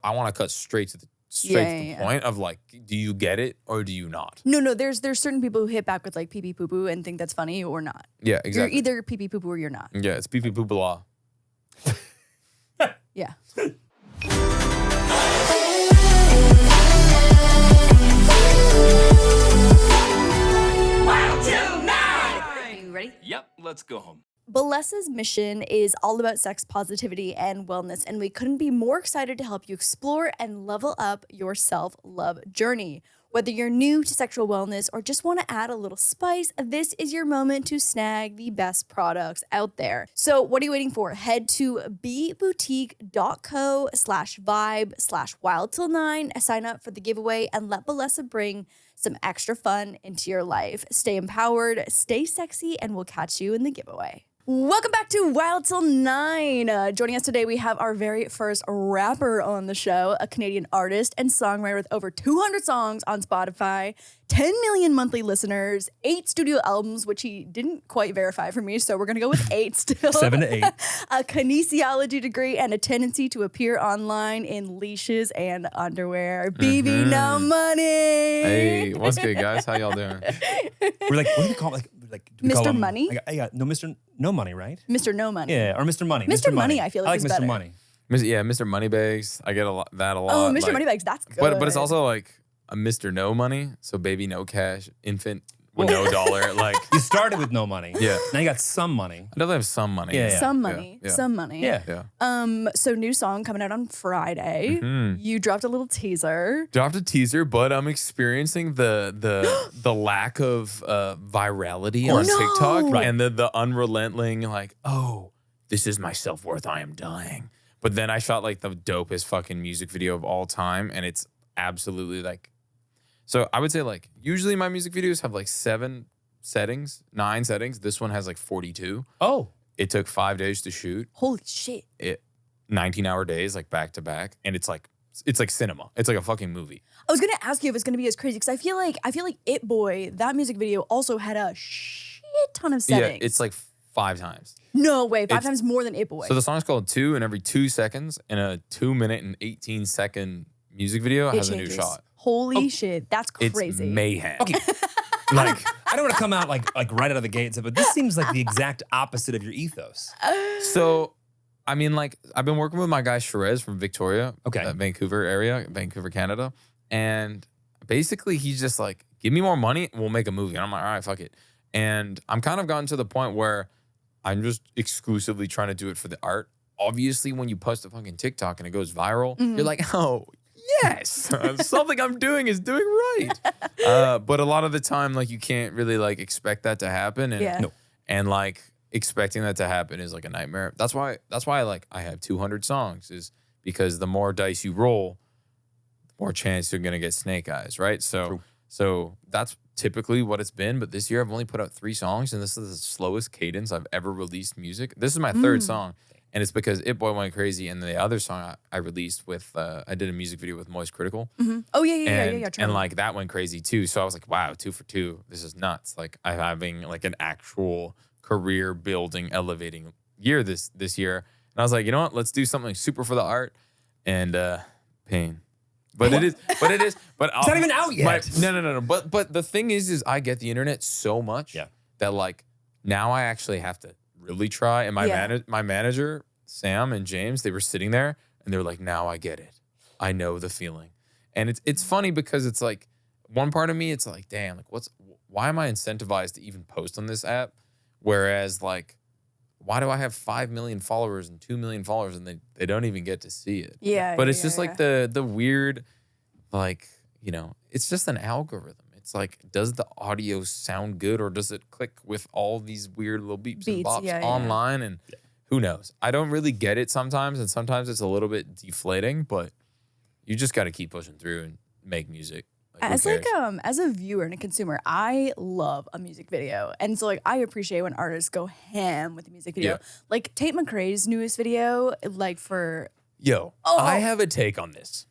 I want to cut straight to the point of like, do you get it or do you not? No. There's certain people who hit back with like pee pee poo poo and think that's funny or not. Yeah, exactly. You're either pee pee poo poo or you're not. Yeah, it's pee pee poo poo law. Yeah. Wild Til 9! Are you ready? Yep, let's go home. Bessa's mission is all about sex positivity and wellness, and we couldn't be more excited to help you explore and level up your self-love journey. Whether you're new to sexual wellness or just want to add a little spice, this is your moment to snag the best products out there. So what are you waiting for? Head to bboutique.co/vibe/wildtil9, sign up for the giveaway, and let Bessa bring some extra fun into your life. Stay empowered, stay sexy, and we'll catch you in the giveaway. Welcome back to Wild Til 9. Joining us today, we have our very first rapper on the show, a Canadian artist and songwriter with over 200 songs on Spotify, 10 million monthly listeners, 8 studio albums, which he didn't quite verify for me, so we're going to go with 8 still. 7 to 8. A kinesiology degree and a tendency to appear online in leashes and underwear. BBNO money. Hey, what's good, guys? How y'all doing? We're like, what do we call him? Like, do we Mr. call him, Money? No, Mr. No Money, right? Mr. No Money. Yeah, or Mr. Money. Mr. Money, I feel like I is like Mr. better. Money. Yeah, Mr. Moneybags. I get that a lot. Oh, Mr. Like, Moneybags, that's good. But it's also like a Mr. No Money. So baby, no cash, infant with no dollar. Like, You started with no money. Yeah. Now you got some money. I definitely have some money. Yeah, yeah. Some money. Yeah. Some money. Yeah. Yeah. So new song coming out on Friday. You dropped a little teaser. Dropped a teaser, but I'm experiencing the lack of virality on no. TikTok Right. and the unrelenting like, oh, this is my self-worth. I am dying. But then I shot like the dopest fucking music video of all time, and it's absolutely like. So I would say like usually my music videos have like 9 settings. This one has like 42. Oh. It took 5 days to shoot. Holy shit. 19-hour days, like back to back, and it's like cinema. It's like a fucking movie. I was gonna ask you if it's gonna be as crazy because I feel like It Boy, that music video also had a shit ton of settings. Yeah, it's like 5 times. no way, 5 it's- times more than It Boy. So the song's called 2, and every 2 seconds in a 2-minute and 18-second music video It has changes. a new shot. Holy shit, that's It's crazy. mayhem. Okay. Like, I don't want to come out like right out of the gate and say, but this seems like the exact opposite of your ethos. so, I mean, like, I've been working with my guy Sherez from Victoria, Okay. Vancouver area, Vancouver, Canada, and basically he's just like, give me more money, we'll make a movie. And I'm like, all right, fuck it. And I'm kind of gotten to the point where I'm just exclusively trying to do it for the art. Obviously, when you post a fucking TikTok and it goes viral, you're like, oh, yes, something I'm doing is doing right. But a lot of the time, like, you can't really like expect that to happen. And, Yeah. No. and like expecting that to happen is like a nightmare. That's why like I have 200 songs, is because the more dice you roll, the more chance you're gonna get snake eyes, right? So that's typically what it's been. But this year I've only put out 3 songs, and this is the slowest cadence I've ever released music. This is my 3rd song. And it's because It Boy went crazy, and the other song I released with, I did a music video with Moist Critical. Oh yeah. And Trevor. like that went crazy too. So I was like, wow, 2 for 2. This is nuts. Like I'm having like an actual career building, elevating year this year. And I was like, you know what? Let's do something super for the art and pain. But it is. But It's not even out yet. No. But the thing is I get the internet so much that like now I actually have to really try. And my manager, Sam and James, they were sitting there and they were like, now I get it. I know the feeling. And it's funny because it's like one part of me, it's like, damn, like why am I incentivized to even post on this app? Whereas like, why do I have 5 million followers and 2 million followers and they don't even get to see it? Yeah. But it's just like the weird, like, you know, it's just an algorithm. It's like, does the audio sound good or does it click with all these weird little beeps and bops online? And who knows? I don't really get it sometimes. And sometimes it's a little bit deflating, but you just got to keep pushing through and make music. As a viewer and a consumer, I love a music video. And so like I appreciate when artists go ham with the music video. Yeah. Like Tate McRae's newest video, like for I have a take on this.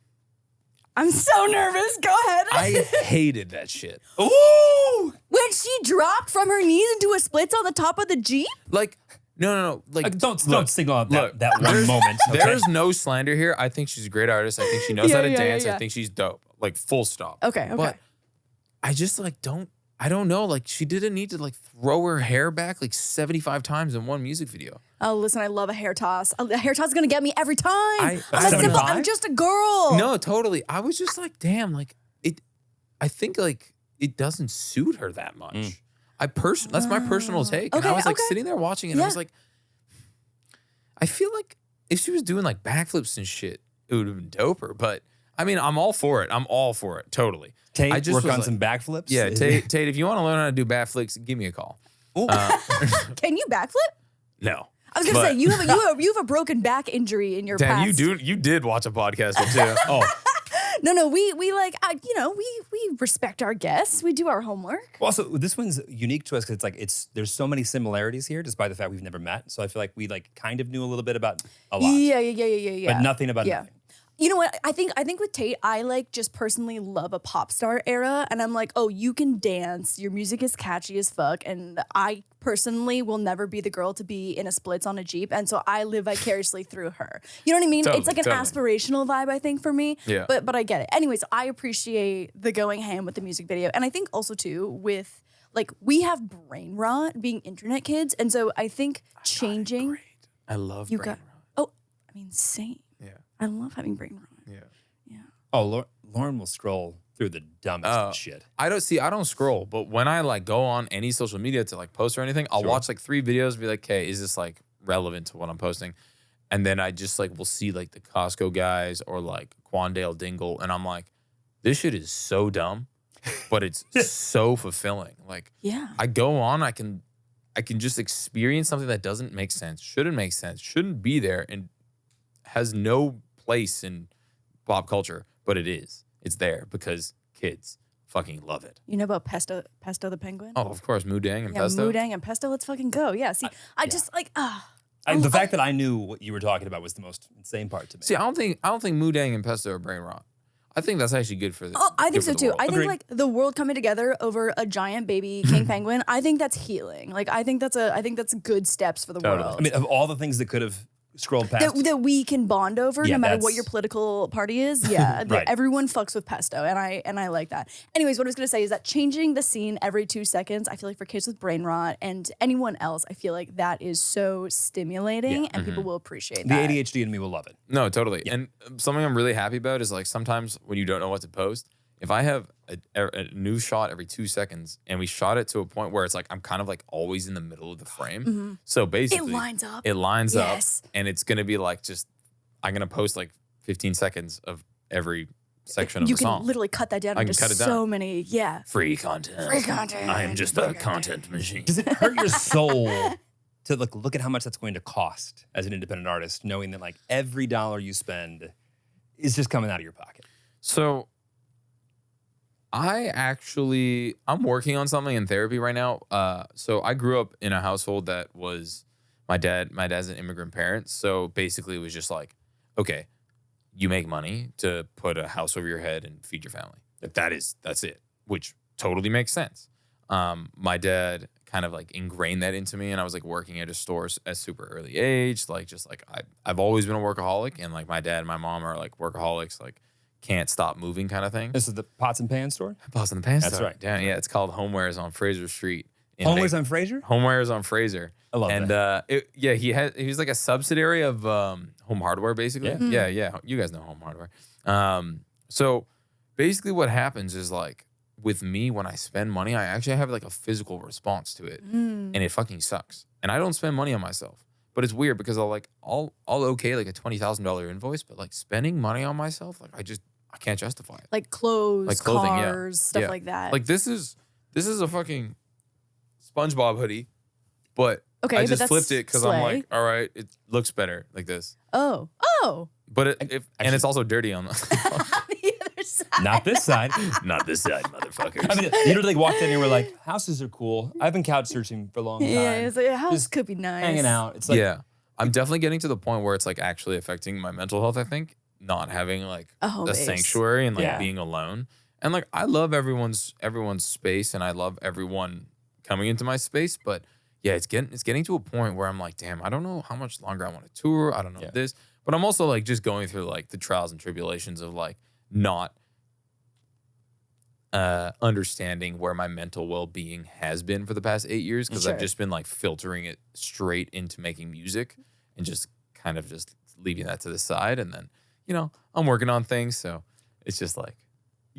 I'm so nervous. Go ahead. I hated that shit. Ooh! When she dropped from her knees into a splits on the top of the Jeep? Like, No. Like, don't signal out look, that one moment. Okay? There's no slander here. I think she's a great artist. I think she knows how to dance. I think she's dope. Like, full stop. Okay. But I just like I don't know. Like, she didn't need to like throw her hair back like 75 times in one music video. Oh, listen, I love a hair toss. A hair toss is gonna get me every time. I'm just a girl. No, totally. I was just like, damn, like I think like it doesn't suit her that much. That's my personal take. And I was like sitting there watching it and I was like, I feel like if she was doing like backflips and shit, it would have been doper. But I mean, I'm all for it. I'm all for it. Totally. Tate, I just work on like, some backflips? Yeah, Tate, if you want to learn how to do backflips, give me a call. Can you backflip? No. I was gonna say you have a broken back injury in your past. You did watch a podcast with too. Oh. No, we like we respect our guests. We do our homework. Well, also, this one's unique to us because there's so many similarities here, despite the fact we've never met. So I feel like we like kind of knew a little bit about a lot. Yeah. But nothing about nothing. You know what? I think with Tate, I like just personally love a pop star era, and I'm like, oh, you can dance. Your music is catchy as fuck, and I personally will never be the girl to be in a splits on a Jeep, and so I live vicariously through her. You know what I mean? It's like an aspirational vibe, I think, for me. Yeah. But I get it. Anyways, I appreciate the going ham with the music video, and I think also too with like we have brain rot being internet kids, and so I think changing. I love you brain got. rot. Oh, I mean, same. Yeah. I love having brain rot. Yeah. Oh, Lauren will scroll through the dumbest shit. I don't scroll, but when I like go on any social media to like post or anything, I'll watch like 3 videos and be like, okay, is this like relevant to what I'm posting? And then I just like will see like the Costco guys or like Quandale Dingle, and I'm like, this shit is so dumb, but it's so fulfilling. Like, I go on, I can just experience something that doesn't make sense, shouldn't make sense, shouldn't be there, and has no place in pop culture, but it is. It's there because kids fucking love it. You know about Pesto the penguin? Oh, of course, Moodang and Pesto. Moodang and Pesto, let's fucking go. Yeah, see, I just like, the fact that I knew what you were talking about was the most insane part to me. See, I don't think Moodang and Pesto are brain rot. I think that's actually good for the Oh, I think so too. world. I think like the world coming together over a giant baby king penguin, I think that's healing. Like I think that's good steps for the world. I mean, of all the things that could have scrolled past. That we can bond over no matter what your political party is. Yeah, Right. Everyone fucks with Pesto, and I like that. Anyways, what I was gonna say is that changing the scene every 2 seconds, I feel like for kids with brain rot and anyone else, I feel like that is so stimulating, and people will appreciate The that. ADHD in me will love it. No, totally. And something I'm really happy about is like sometimes when you don't know what to post, if I have a new shot every 2 seconds and we shot it to a point where it's like I'm kind of like always in the middle of the frame. So basically, It lines up. Yes. And it's going to be like I'm going to post like 15 seconds of every section of You the song. can literally cut that down I into can cut it so down. many, Free content. Free content. I am just a content machine. Does it hurt your soul to look at how much that's going to cost as an independent artist, knowing that like every dollar you spend is just coming out of your pocket? So I'm working on something in therapy right now. So I grew up in a household that was my dad's an immigrant parent. So basically it was just like, okay, you make money to put a house over your head and feed your family. That's it, which totally makes sense. My dad kind of like ingrained that into me, and I was like working at a store at a super early age. Like I've always been a workaholic, and like my dad and my mom are like workaholics, like can't stop moving kind of thing. This is the Pots and Pans store? Pots and Pans That's store. right. Yeah, it's called Homewares on Fraser Street. Homewares on Fraser? Homewares on Fraser. I love that. And he was like a subsidiary of Home Hardware, basically. Yeah. You guys know Home Hardware. So basically what happens is like with me, when I spend money, I actually have like a physical response to it. And it fucking sucks. And I don't spend money on myself. But it's weird because I'll okay like a $20,000 invoice, but like spending money on myself, like I can't justify it. Like clothes, Like clothing, cars, stuff like that. Like this is a fucking SpongeBob hoodie, but Okay, I but just that's flipped it because I'm slay. like, all right, it looks better like this. Oh. But and it's also dirty on the The other side. Not this side. not this side, motherfuckers. I mean, you literally walked in and you were like, houses are cool. I've been couch searching for a long time. Yeah, it's like a house Just could be nice. hanging out. It's like, yeah, I'm definitely getting to the point where it's like actually affecting my mental health. I think not having like A home a base. sanctuary and like Yeah. being alone, and like I love everyone's space and I love everyone coming into my space, but yeah, it's getting to a point where I'm like, damn, I don't know how much longer I want to tour. I don't know Yeah. this, but I'm also like just going through like the trials and tribulations of like not understanding where my mental well-being has been for the past 8 years, because Sure. I've just been like filtering it straight into making music and just kind of just leaving that to the side. And then, you know, I'm working on things, so it's just like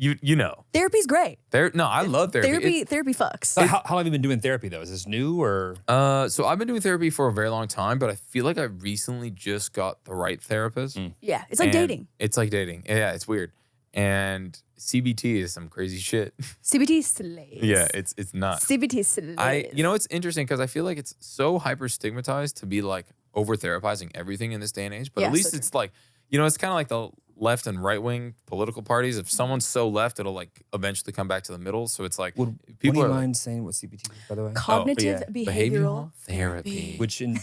you know. Therapy's great. No, I love therapy. Therapy fucks. So how long have you been doing therapy though? Is this new or? So I've been doing therapy for a very long time, but I feel like I recently just got the right therapist. Yeah, it's like And dating. It's like dating. Yeah, it's weird. And CBT is some crazy shit. CBT slays. Yeah, it's nuts. CBT slays. You know, it's interesting because I feel like it's so hyper stigmatized to be like over therapizing everything in this day and age. But Yeah, at least so it's like, you know, it's kind of like the left and right wing political parties. If someone's so left, it'll like eventually come back to the middle. So it's like Would people you are like, mind saying what CBT is, by the way? Cognitive yeah. behavioral therapy. Which in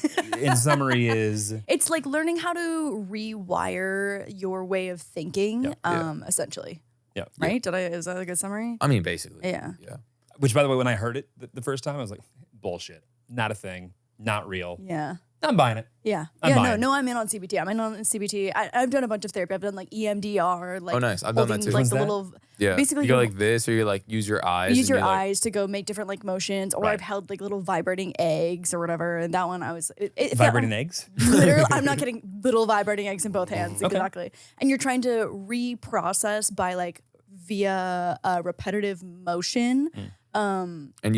summary is It's like learning how to rewire your way of thinking, Yeah. essentially. yeah. Right? Is that a good summary? I mean, basically. Yeah. Yeah. Which, by the way, when I heard it the first time, I was like, bullshit. Not a thing. Not real. Yeah. I'm buying it. Yeah. I'm Yeah, buying. no, I'm in on CBT. I'm in on CBT. I've done a bunch of therapy. I've done like EMDR. Like Oh, nice. I've done that holding, too. Like What's the that? little, Yeah. basically you go you like this, or you like use your eyes. use and your you, like, eyes to go make different like motions, or Right. I've held like little vibrating eggs or whatever. And that one I was it felt Vibrating like- eggs? Literally, I'm not kidding. Little vibrating eggs in both hands, Okay. exactly. And you're trying to reprocess by like via repetitive motion. And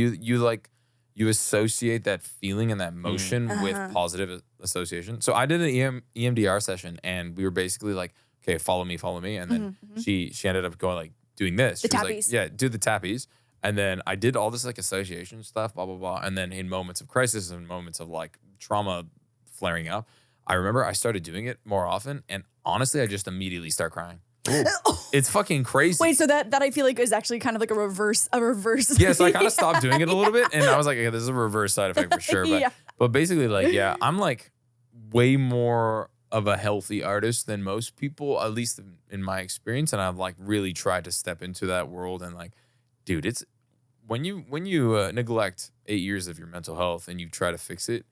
you associate that feeling and that motion with Uh-huh. positive association. So I did an EMDR session, and we were basically like, okay, follow me. And then she ended up going like doing this. The She was like, tappies. yeah, do the tappies. And then I did all this like association stuff, blah, blah, blah. And then in moments of crisis and moments of like trauma flaring up, I remember I started doing it more often. And honestly, I just immediately start crying. It's fucking crazy. Wait, so that I feel like is actually kind of like a reverse. Yeah, so I kind of stopped doing it a little bit, and I was like, okay, this is a reverse side effect for sure. But Yeah. but basically, like, yeah, I'm like way more of a healthy artist than most people, at least in my experience. And I've like really tried to step into that world. And like, dude, it's when you neglect 8 years of your mental health and you try to fix it.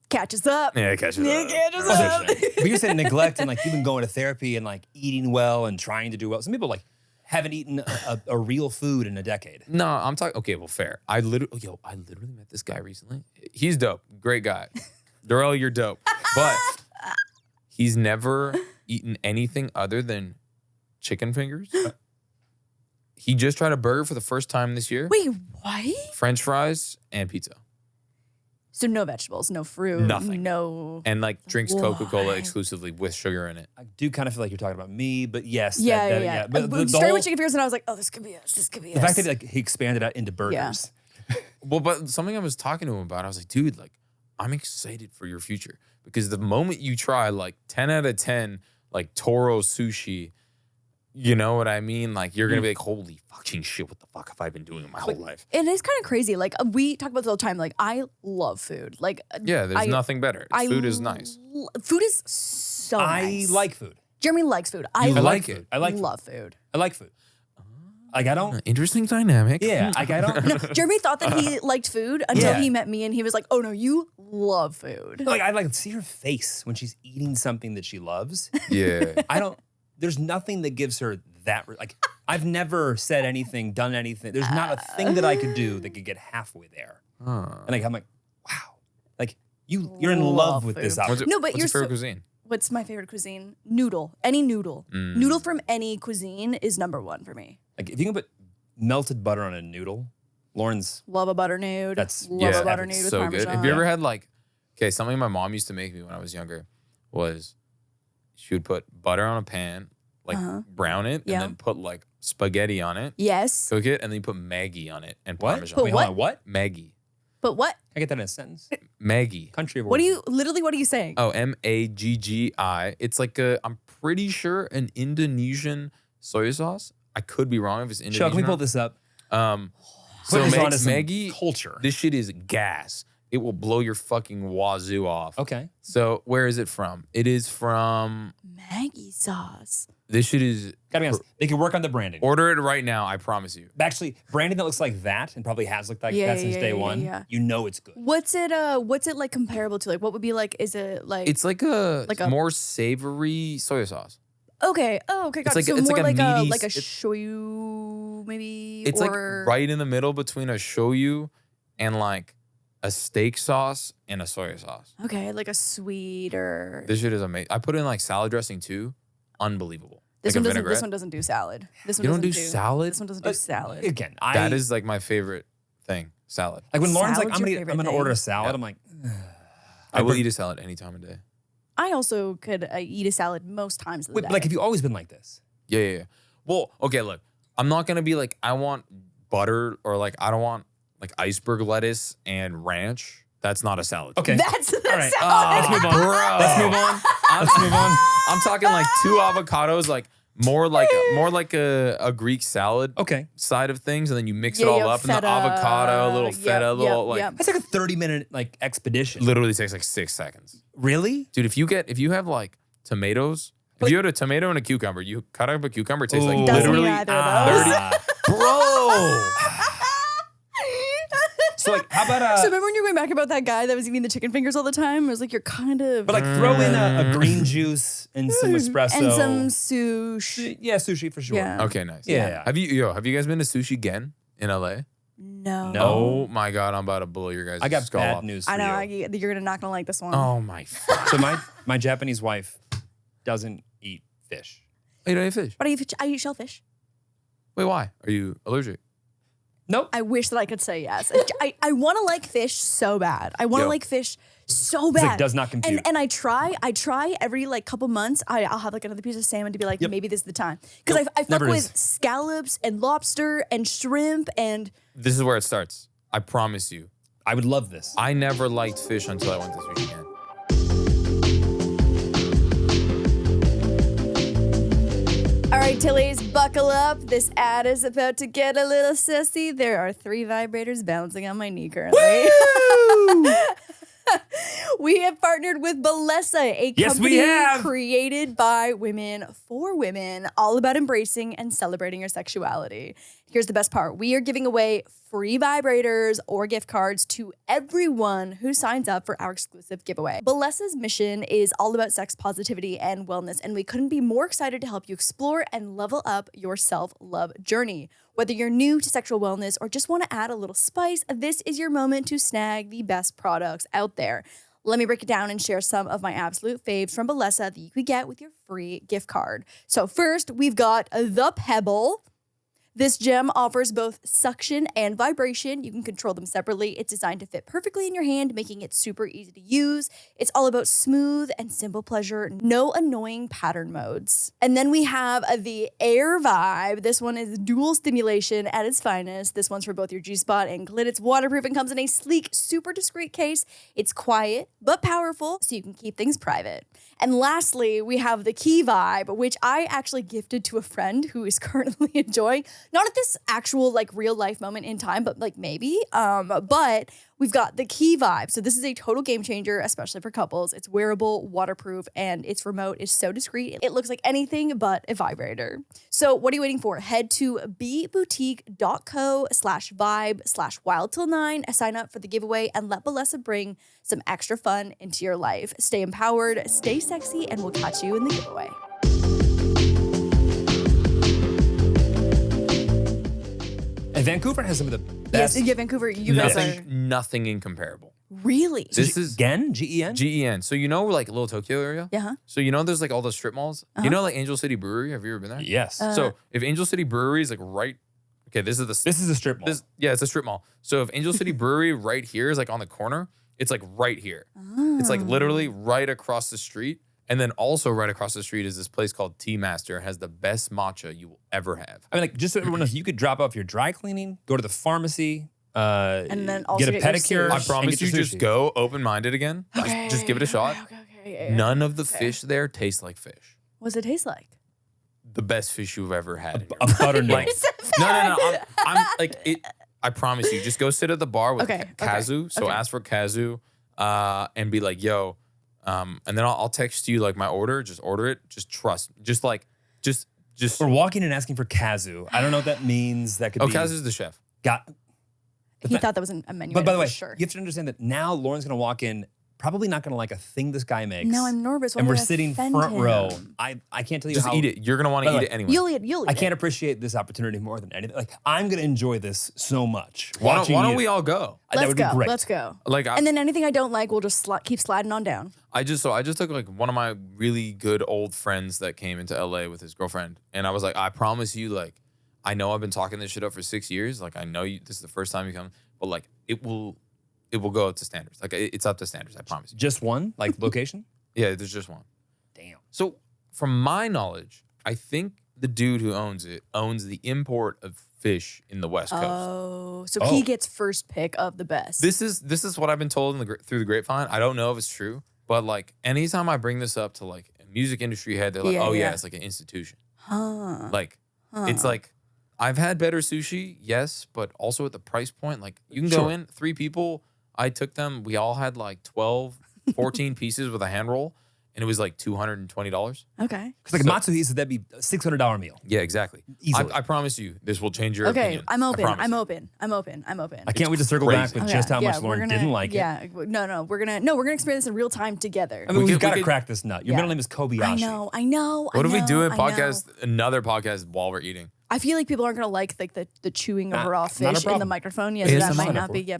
Catches up. Yeah, it catches Yeah, up. catches Oh, up. shit. But you said neglect and like you've been going to therapy and like eating well and trying to do well. Some people like haven't eaten a real food in a decade. No, I'm talking. Okay, well, fair. I literally met this guy recently. He's dope, great guy. Darrell, you're dope, but he's never eaten anything other than chicken fingers. He just tried a burger for the first time this year. Wait, what? French fries and pizza, So no vegetables, no fruit, Nothing. no. and like drinks Coca-Cola What? exclusively with sugar in it. I do kind of feel like you're talking about me, but yes. Yeah. But the Started whole, with chicken fingers, and I was like, oh, this could be us. This could be the us. fact that like he expanded out into burgers. Well, but something I was talking to him about, I was like, dude, like, I'm excited for your future because the moment you try like 10 out of 10, like Toro sushi, you know what I mean? Like, you're going to be like, holy fucking shit, what the fuck have I been doing my whole life? It is kind of crazy. Like we talk about this all the time. Like I love food. Like Yeah, there's I- nothing better. Food is nice. Food is so I nice. like food. Jeremy likes food. You I like it. I like love food. I like food. Like I don't. Interesting dynamic. Yeah, like I don't. No, Jeremy thought that he liked food until Yeah. he met me, and he was like, "Oh no, you love food." Like I like see her face when she's eating something that she loves. Yeah. I don't. There's nothing that gives her that. Like I've never said anything, done anything. There's not a thing that I could do that could get halfway there. Huh. And like I'm like, wow. Like you're in love Love with this. food. Opportunity. No, but what's you're your favorite so- cuisine? What's my favorite cuisine? Noodle. Any noodle. Mm. Noodle from any cuisine is number one for me. Like if you can put melted butter on a noodle, Lauren's. Love a butter nude. That's- love yeah, a butter nude with So Parmesan. good. Have you ever had like, okay, something my mom used to make me when I was younger was she would put butter on a pan, like brown it, Yeah. and then put like spaghetti on it, Yes. cook it, and then you put Maggie on it and What? Parmesan. But Wait, hold what? on. What? Maggie. But what? Can I get that in a sentence? Maggie. Country of What are origin. you literally? What are you saying? Oh, Maggi. It's like I'm pretty sure an Indonesian soy sauce. I could be wrong if it's Indonesian. Chuck, can we or pull not. this up? So Put this on Mag- as some Maggie culture. This shit is gas. it will blow your fucking wazoo off. Okay. So where is it from? It is from Maggie sauce. this shit is Gotta be honest. They can work on the branding. order it right now, I promise you. Actually, branding that looks like that and probably has looked like Yeah, that since day one. yeah. You know it's good. What's it like comparable to? Like what would be like, is it like It's like a Like a- more savory soy sauce. okay. Oh, okay, got It's it. like- So it's more like a like a meaty- like a it's- shoyu maybe It's or like right in the middle between a shoyu and like a steak sauce and a soy sauce. okay, like a sweet or This shit is amazing. I put in like salad dressing too. Unbelievable. this like one a doesn't vinaigrette. this one doesn't do salad. This one You don't doesn't do salad? This one doesn't do salad. Again, That is like my favorite thing. Salad. like when Lauren's like, Salad's I'm your gonna favorite order a thing? salad. Yeah. I'm like, I will eat a salad any time of day. I also could eat a salad most times of the wait, day. like, have you always been like this? Yeah. Well, okay, look. I'm not gonna be like, I want butter or like I don't want like iceberg lettuce and ranch. That's not a salad. Okay. That's the All right. salad. Let's move on. Bro. Let's move on. Let's move on. I'm talking like 2 avocados, like more like a Greek salad Okay. side of things, and then you mix Yeah, it all yeah, up, and feta. the avocado, a little Yep, feta, little like yep. That's like a 30-minute like expedition. literally takes like 6 seconds. Really? Dude, if you have like tomatoes, if you had a tomato and a cucumber, you cut up a cucumber, it takes like Ooh. Doesn't literally need either of those. 30. Bro. So like, how about So remember when you were going back about that guy that was eating the chicken fingers all the time? It was like you're kind of but like throw in a green juice and some espresso and some sushi. Yeah, sushi for sure. Yeah. Okay, nice. Yeah. Have you guys been to Sushi Gen in LA? No. No. Oh my god, I'm about to blow your guys' I got skull bad off. news for I know you. you're not gonna like this one. Oh my fuck. So my Japanese wife doesn't eat fish. Oh, you don't eat fish? But I eat shellfish. Wait, why? Are you allergic? Nope. I wish that I could say yes. I want to like fish so bad. I want to Yo. like fish so It's bad. like does not compute. And I try every like couple months. I'll have like another piece of salmon to be like, maybe this is the time. Because I fuck Never with is. scallops and lobster and shrimp and This is where it starts. I promise you. I would love this. I never liked fish until I went to Sushi Gen. All right, Tillies, buckle up. This ad is about to get a little sissy. There are 3 vibrators bouncing on my knee currently. We have partnered with Bessa, a Yes, we company have. created by women for women, all about embracing and celebrating your sexuality. Here's the best part. We are giving away free vibrators or gift cards to everyone who signs up for our exclusive giveaway. Bessa's mission is all about sex positivity and wellness, and we couldn't be more excited to help you explore and level up your self-love journey. Whether you're new to sexual wellness or just want to add a little spice, this is your moment to snag the best products out there. Let me break it down and share some of my absolute faves from Bessa that you could get with your free gift card. So first, we've got the Pebble. This gem offers both suction and vibration. You can control them separately. It's designed to fit perfectly in your hand, making it super easy to use. It's all about smooth and simple pleasure, no annoying pattern modes. And then we have the Air Vibe. This one is dual stimulation at its finest. This one's for both your G-spot and clit. It's waterproof and comes in a sleek, super discreet case. It's quiet but powerful, so you can keep things private. And lastly, we have the Key Vibe, which I actually gifted to a friend who is currently enjoying. Not at this actual like real life moment in time, but like maybe. But we've got the Key Vibe. So this is a total game changer, especially for couples. It's wearable, waterproof, and its remote is so discreet. It looks like anything but a vibrator. So what are you waiting for? Head to bboutique.co/vibe/wildtil9, sign up for the giveaway, and let Bessa bring some extra fun into your life. Stay empowered, stay sexy, and we'll catch you in the giveaway. And Vancouver has some of the best. Yes, yeah, Vancouver, you guys are Nothing incomparable. really. This is Gen? Gen? GEN. So you know like Little Tokyo area? Yeah. So you know there's like all the strip malls? You know like Angel City Brewery? Have you ever been there? Yes. So if Angel City Brewery is like right, okay, this is the This is a strip mall. yeah, it's a strip mall. So if Angel City Brewery right here is like on the corner, it's like right here. It's like literally right across the street. And then also right across the street is this place called Tea Master. It has the best matcha you will ever have. I mean, like, just so everyone knows, you could drop off your dry cleaning, go to the pharmacy, And then also get a get your pedicure. sushi. I And promise get you, your just sushi. go open-minded again. Just give it a shot. Okay. None of the fish there taste like fish. What does it taste like? The best fish you've ever had. in your A butternut. life. No. I'm like it. I promise you, just go sit at the bar with Okay, Kazu. So ask for Kazu and be like, yo, and then I'll text you like my order. Just order it. Just trust. Just We're walking and asking for Kazu. I don't know what that means. That could be. Oh, Kazu's the chef. He thought that was a menu. But by the way, sure. you have to understand that now Lauren's gonna walk in, probably not gonna like a thing this guy makes. No, I'm nervous. And we're sitting front row. I can't tell you Just how. eat it. You're gonna want to eat it anyway. You'll eat I can't appreciate this opportunity more than anything. Like I'm gonna enjoy this so much. Why don't we all go? That would be great. Let's go. Like, and then anything I don't like, we'll just keep sliding on down. I just took like one of my really good old friends that came into LA with his girlfriend, and I was like, I promise you, like, I know I've been talking this shit up for 6 years. Like, I know this is the first time you come, but like, it will go up to standards. Like, it's up to standards. I promise you. Just one, like location. Yeah, there's just one. Damn. So, from my knowledge, I think the dude who owns it owns the import of fish in the West Coast. Oh, so he gets first pick of the best. This is what I've been told through the grapevine. I don't know if it's true, but like anytime I bring this up to like a music industry head, they're like, yeah, it's like an institution. Like it's like I've had better sushi, yes, but also at the price point, like you can go in 3 people. I took them. We all had like 12, 14 pieces with a hand roll, and it was like $220. Okay. Because like Matsuhisa, that'd be a $600 meal. Yeah, exactly. Easily. I promise you, this will change your opinion. I'm open. I promise I'm you. open. I'm open. I'm open. I can't wait to circle back with just how much Lauren didn't like it. Yeah. No, we're gonna experience this in real time together. I mean, we've got to crack this nut. Your middle name is Kobayashi. I know. What if we do another podcast while we're eating? I feel like people aren't gonna like the chewing of raw not a fish in the problem. microphone. Yeah, so that might not be. Yeah.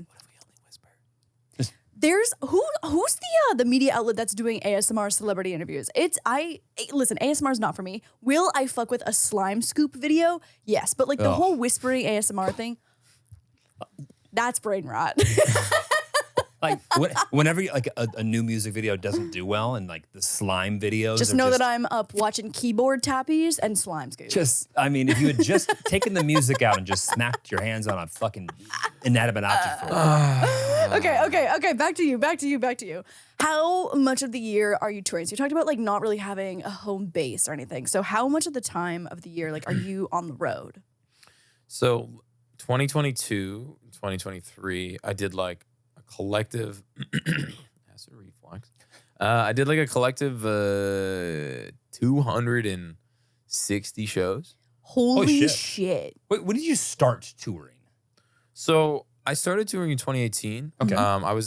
There's who's the media outlet that's doing ASMR celebrity interviews? Listen, ASMR is not for me. Will I fuck with a slime scoop video? Yes, but like the whole whispering ASMR thing, that's brain rot. Like whenever like a new music video doesn't do well, and like the slime videos, just know that I'm up watching keyboard tappies and slime scoops. I mean, if you had just taken the music out and just smacked your hands on a fucking inanimate object for it. Okay. Back to you. How much of the year are you touring? So you talked about like not really having a home base or anything. So how much of the time of the year like are you on the road? So 2022, 2023, I did like a collective acid reflux. I did like a collective 260 shows. Holy shit. Wait, when did you start touring? So I started touring in 2018. Okay. I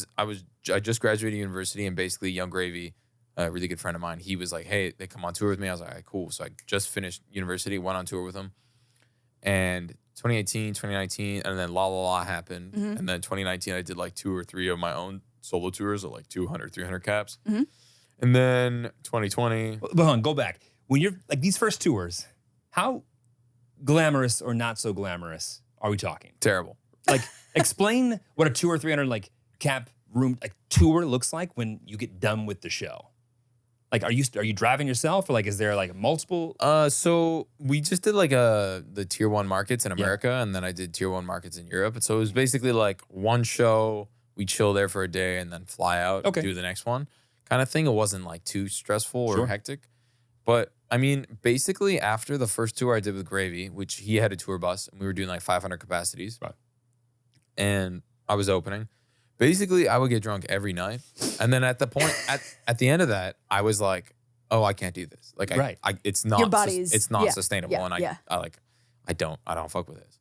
just graduated university, and basically Young Gravy, a really good friend of mine, he was like, hey, they come on tour with me. I was like, all right, cool. So I just finished university, went on tour with him. And 2018, 2019, and then La La La happened. Mm-hmm. And then 2019, I did like 2 or 3 of my own solo tours of like 200, 300 caps. Mm-hmm. And then 2020. But hold on, go back. When you're like these first tours, how glamorous or not so glamorous are we talking? Terrible. Like, explain what a 200 or 300 like cap room like tour looks like when you get done with the show. Like, are you driving yourself, or like is there like multiple? So we just did like the tier 1 markets in America, and then I did tier 1 markets in Europe. And so it was basically like one show, we chill there for a day, and then fly out, do the next one, kind of thing. It wasn't like too stressful or hectic, but I mean, basically after the first tour I did with Gravy, which he had a tour bus, and we were doing like 500 capacities, and I was opening. Basically, I would get drunk every night, and then at the point at the end of that, I was like, "Oh, I can't do this. Like, it's not. Your body's it's not sustainable, and I don't fuck with this."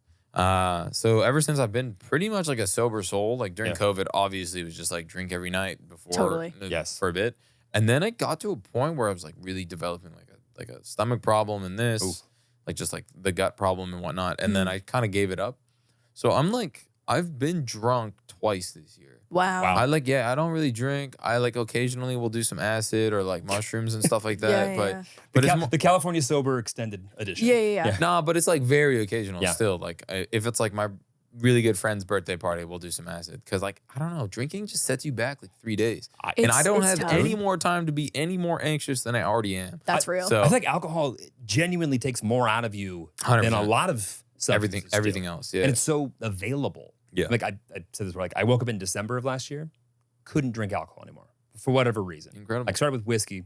So ever since I've been pretty much like a sober soul. Like during COVID, obviously it was just like drink every night before, for a bit, and then it got to a point where I was like really developing like a stomach problem and this, like just like the gut problem and whatnot, and then I kind of gave it up. So I'm like, I've been drunk twice this year. Wow. I I don't really drink. I like occasionally will do some acid or like mushrooms and stuff like that. But it's the California Sober Extended Edition. Yeah. Nah, but it's like very occasional still. Like if it's like my really good friend's birthday party, we'll do some acid. Because like, I don't know, drinking just sets you back like 3 days. And I don't have any more time to be any more anxious than I already am. That's real. So I think alcohol genuinely takes more out of you 100%. than a lot of everything else. Yeah. And it's so available. Yeah. Like I said this, like I woke up in December of last year, couldn't drink alcohol anymore for whatever reason. Incredible. Like started with whiskey,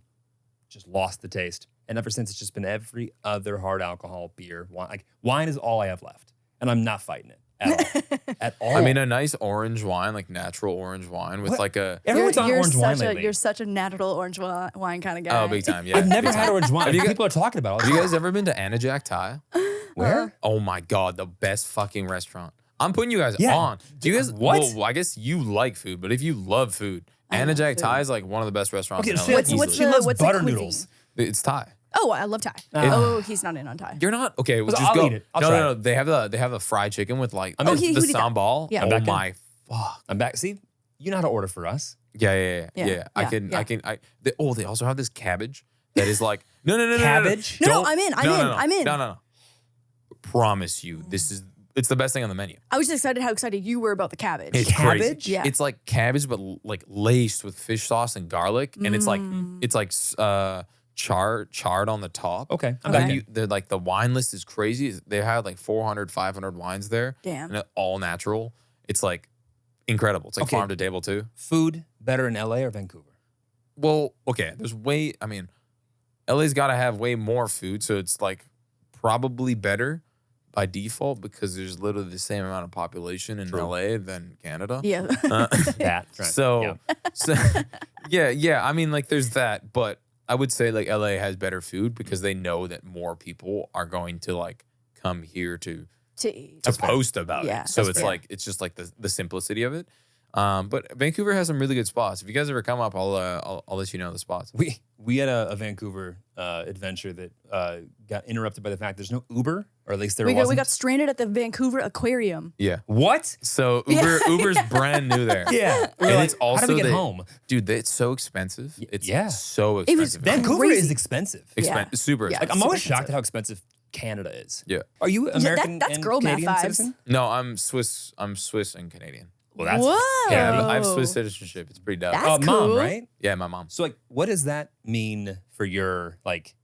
just lost the taste. And ever since it's just been every other hard alcohol, beer, wine. Like wine is all I have left. And I'm not fighting it. at all. I mean, a nice orange wine, like natural orange wine with like a. Everyone's on orange wine lately. You're such a natural orange wine kind of guy. Oh, big time. Yeah. I've never big had time. orange wine. you People are talking about it. Have you guys ever been to Anajac Thai? Where? Oh my God, the best fucking restaurant. I'm putting you guys Yeah. on. Do you guys What? Well, I guess you like food, but if you love food, Anajac Thai is like one of the best restaurants Okay, in LA. she easily. loves what's the butter cuisine? noodles. It's Thai. Oh, I love Thai. Oh, he's not in on Thai. You're not okay. Well, I'll just go. eat it. I'll no, try no, it. no. They have the fried chicken with like Oh, the who did that? sambal. Yeah. Oh back in. my fuck. I'm back. See, you know how to order for us. Yeah. Yeah. They also have this cabbage that is like no. Cabbage? No, Don't- I'm in. No. Promise you, it's the best thing on the menu. I was just excited how excited you were about the cabbage. It's Cabbage? crazy. Yeah. It's like cabbage, but like laced with fish sauce and garlic, and it's like charred on the top. Okay, I'm Then back in. they're like the wine list is crazy. They have like 400, 500 wines there. Damn. And they're all natural. It's like incredible. It's like Okay. farm to table too. Food better in LA or Vancouver? Well, okay. LA's got to have way more food, so it's like probably better by default because there's literally the same amount of population in LA than Canada. Yeah. That's right. So, Yeah. yeah. I mean, like, there's that, but I would say like LA has better food because they know that more people are going to like come here to to post about Yeah, it. So that's it's fair. like it's just like the simplicity of it. But Vancouver has some really good spots. If you guys ever come up, I'll let you know the spots. We had a Vancouver adventure that got interrupted by the fact there's no Uber, or at least there we wasn't. got stranded at the Vancouver Aquarium. Yeah. What? So Uber's brand new there. Yeah. And Like, it's also how do we get home? Dude, it's so expensive. It's yeah. so It was expensive. Vancouver Crazy. is expensive. Yeah. Super Yeah. expensive. Like, I'm always super shocked at how expensive Canada is. Yeah. Are you American that's and girl math Canadian vibes. citizen? No, I'm Swiss and Canadian. Well, that's Whoa. Yeah, I have Swiss citizenship. It's pretty dope. That's mom, cool. right? Yeah, my mom. So, like, what does that mean for your like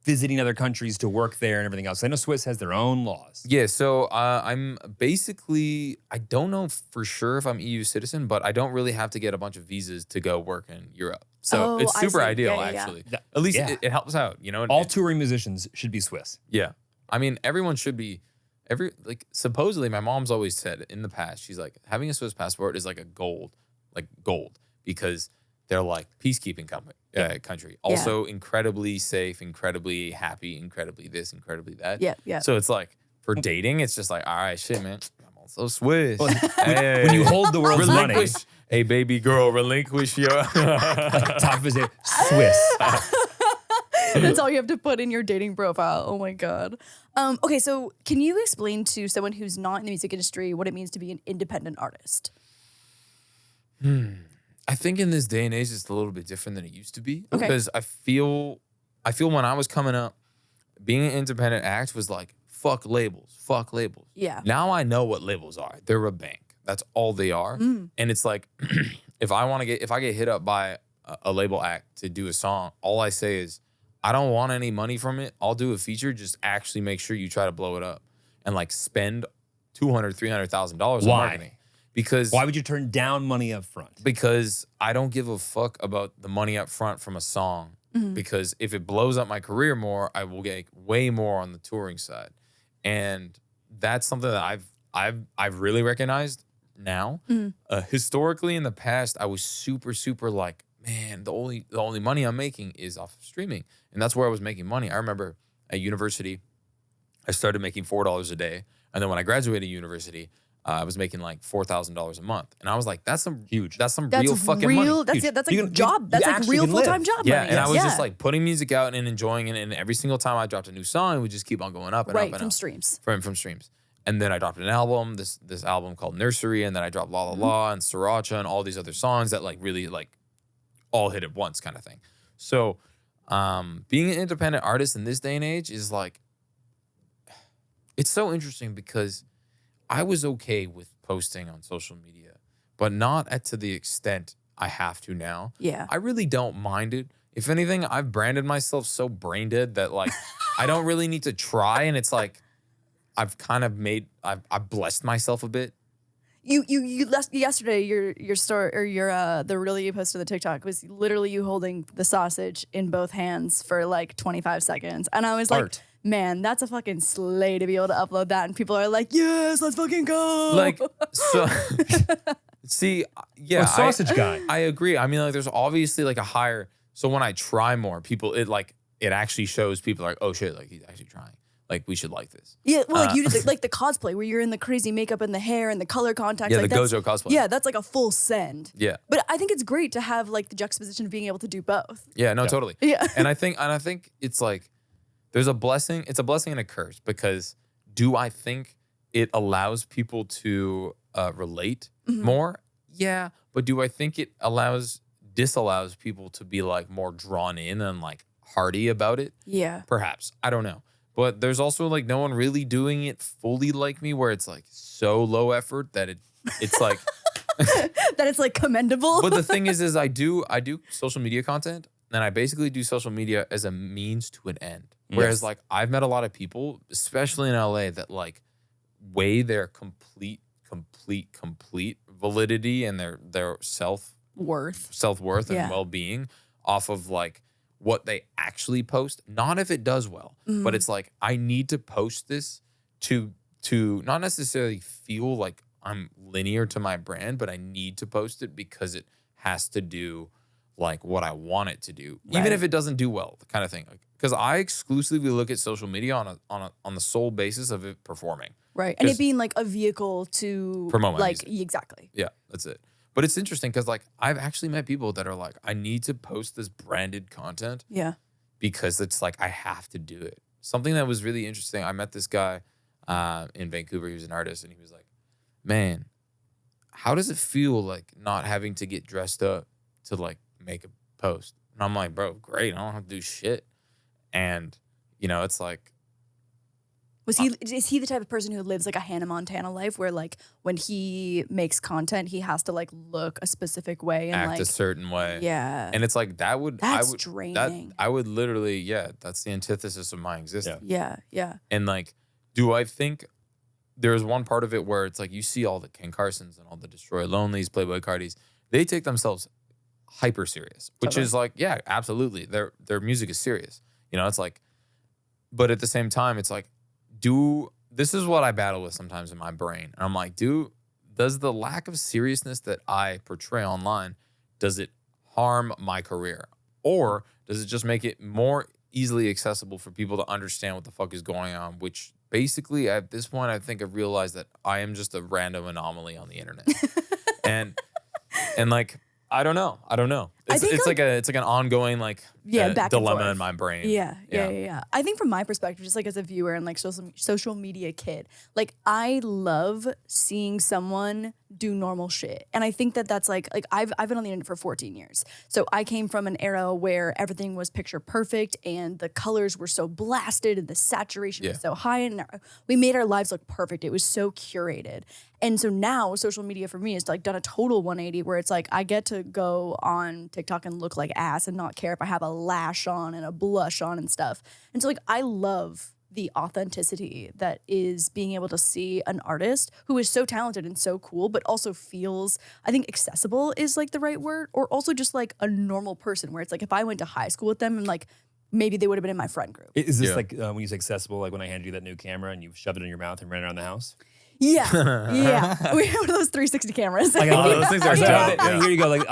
visiting other countries to work there and everything else? I know Swiss has their own laws. Yeah, so I'm basically, I don't know for sure if I'm EU citizen, but I don't really have to get a bunch of visas to go work in Europe. So Oh, it's I super see. ideal, Yeah, yeah. actually. Yeah. At least Yeah. it helps out, you know? All touring musicians should be Swiss. Yeah. I mean, everyone should be, supposedly my mom's always said in the past, she's like, having a Swiss passport is like gold, because they're like peacekeeping country. Also incredibly safe, incredibly happy, incredibly this, incredibly that. Yeah. So it's like, for dating, it's just like, all right, shit, man, I'm also Swiss. When you hold the world's money, relinquish, hey, baby girl, relinquish your. top of his head, Swiss. That's all you have to put in your dating profile. Oh my God. Okay, so can you explain to someone who's not in the music industry what it means to be an independent artist? I think in this day and age, it's a little bit different than it used to be. Okay. Because I feel when I was coming up, being an independent act was like, fuck labels. Yeah. Now I know what labels are. They're a bank. That's all they are. And it's like, if I get hit up by a label act to do a song, all I say is, I don't want any money from it. I'll do a feature. Just actually make sure you try to blow it up and like spend $200,000, $300,000 on marketing. Because Why would you turn down money up front? Because I don't give a fuck about the money up front from a song. Because if it blows up my career more, I will get way more on the touring side. And that's something that I've really recognized now. Historically, in the past, I was super like, man, the only money I'm making is off of streaming. And that's where I was making money. I remember at university, I started making $4 a day. And then when I graduated university, I was making like $4,000 a month. And I was like, that's Huge. That's some real fucking money. That's Huge. it. That's You like can- job. you That's like actually real can live. full-time job Yeah, money. and I was just like putting music out and enjoying it. And every single time I dropped a new song, it would just keep on going up and right up and from up. streams. From streams. And then I dropped an album, this album called Nursery, and then I dropped La La La and Sriracha and all these other songs that like really like all hit at once kind of thing. So being an independent artist in this day and age is like, it's so interesting because I was okay with posting on social media, but not to the extent I have to now. Yeah. I really don't mind it. If anything, I've branded myself so brain dead that like I don't really need to try, and it's like I've kind of I've blessed myself a bit. You yesterday your story or your the reel you posted on the TikTok was literally you holding the sausage in both hands for like 25 seconds, and I was like, Art. man, that's a fucking slay to be able to upload that. And people are like, yes, let's fucking go. Like, so, see, yeah. Sausage guy. I agree. I mean, like, there's obviously like a higher, so when I try more, people, it actually shows people like, oh shit, like he's actually trying. Like, we should like this. Yeah, well, like you did like the cosplay where you're in the crazy makeup and the hair and the color contacts. Yeah, like the Gojo cosplay. Yeah, that's like a full send. Yeah. But I think it's great to have like the juxtaposition of being able to do both. Yeah, no, totally. Yeah. And I think it's like, there's a blessing. It's a blessing and a curse, because do I think it allows people to relate more? Yeah. But do I think it disallows people to be like more drawn in and like hearty about it? Yeah. Perhaps. I don't know. But there's also like no one really doing it fully like me, where it's like so low effort that it's like that it's like commendable. But the thing is I do social media content, and I basically do social media as a means to an end. Whereas like I've met a lot of people, especially in LA, that like weigh their complete validity and their self-worth and well-being off of like what they actually post, not if it does well, but it's like, I need to post this to not necessarily feel like I'm linear to my brand, but I need to post it because it has to do like what I want it to do, even if it doesn't do well, the kind of thing. Because I exclusively look at social media on the sole basis of it performing. Right. And it being like a vehicle to promote my like music. Exactly. Yeah, that's it. But it's interesting because like I've actually met people that are like, I need to post this branded content. Yeah. Because it's like I have to do it. Something that was really interesting. I met this guy in Vancouver. He was an artist, and he was like, man, how does it feel like not having to get dressed up to like make a post? And I'm like, bro, great. I don't have to do shit. And, you know, it's like, is he the type of person who lives like a Hannah Montana life where like when he makes content, he has to like look a specific way and act like a certain way? Yeah. And it's like that's draining. I would literally, that's the antithesis of my existence. Yeah. And like, do I think there's one part of it where it's like you see all the Ken Carsons and all the Destroy Lonelys, Playboy Cardis, they take themselves hyper serious, which is like, yeah, absolutely. Their music is serious. You know, it's like, but at the same time, it's like, this is what I battle with sometimes in my brain. And I'm like, does the lack of seriousness that I portray online, does it harm my career? Or does it just make it more easily accessible for people to understand what the fuck is going on? Which basically at this point, I think I've realized that I am just a random anomaly on the internet. and like, I don't know. It's like an ongoing like dilemma in my brain. Yeah. I think from my perspective, just like as a viewer and like social media kid, like I love seeing someone do normal shit. And I think that's like I've been on the internet for 14 years. So I came from an era where everything was picture perfect and the colors were so blasted and the saturation was so high, and we made our lives look perfect. It was so curated. And so now social media for me has like done a total 180 where it's like I get to go on TikTok and look like ass and not care if I have a lash on and a blush on and stuff. And so like I love the authenticity that is being able to see an artist who is so talented and so cool, but also feels, I think accessible is like the right word, or also just like a normal person where it's like if I went to high school with them and like maybe they would have been in my friend group. Is this like when you say accessible, like when I handed you that new camera and you shoved it in your mouth and ran around the house? Yeah. We have one of those 360 cameras. Like, those things are dope. Here you go. Like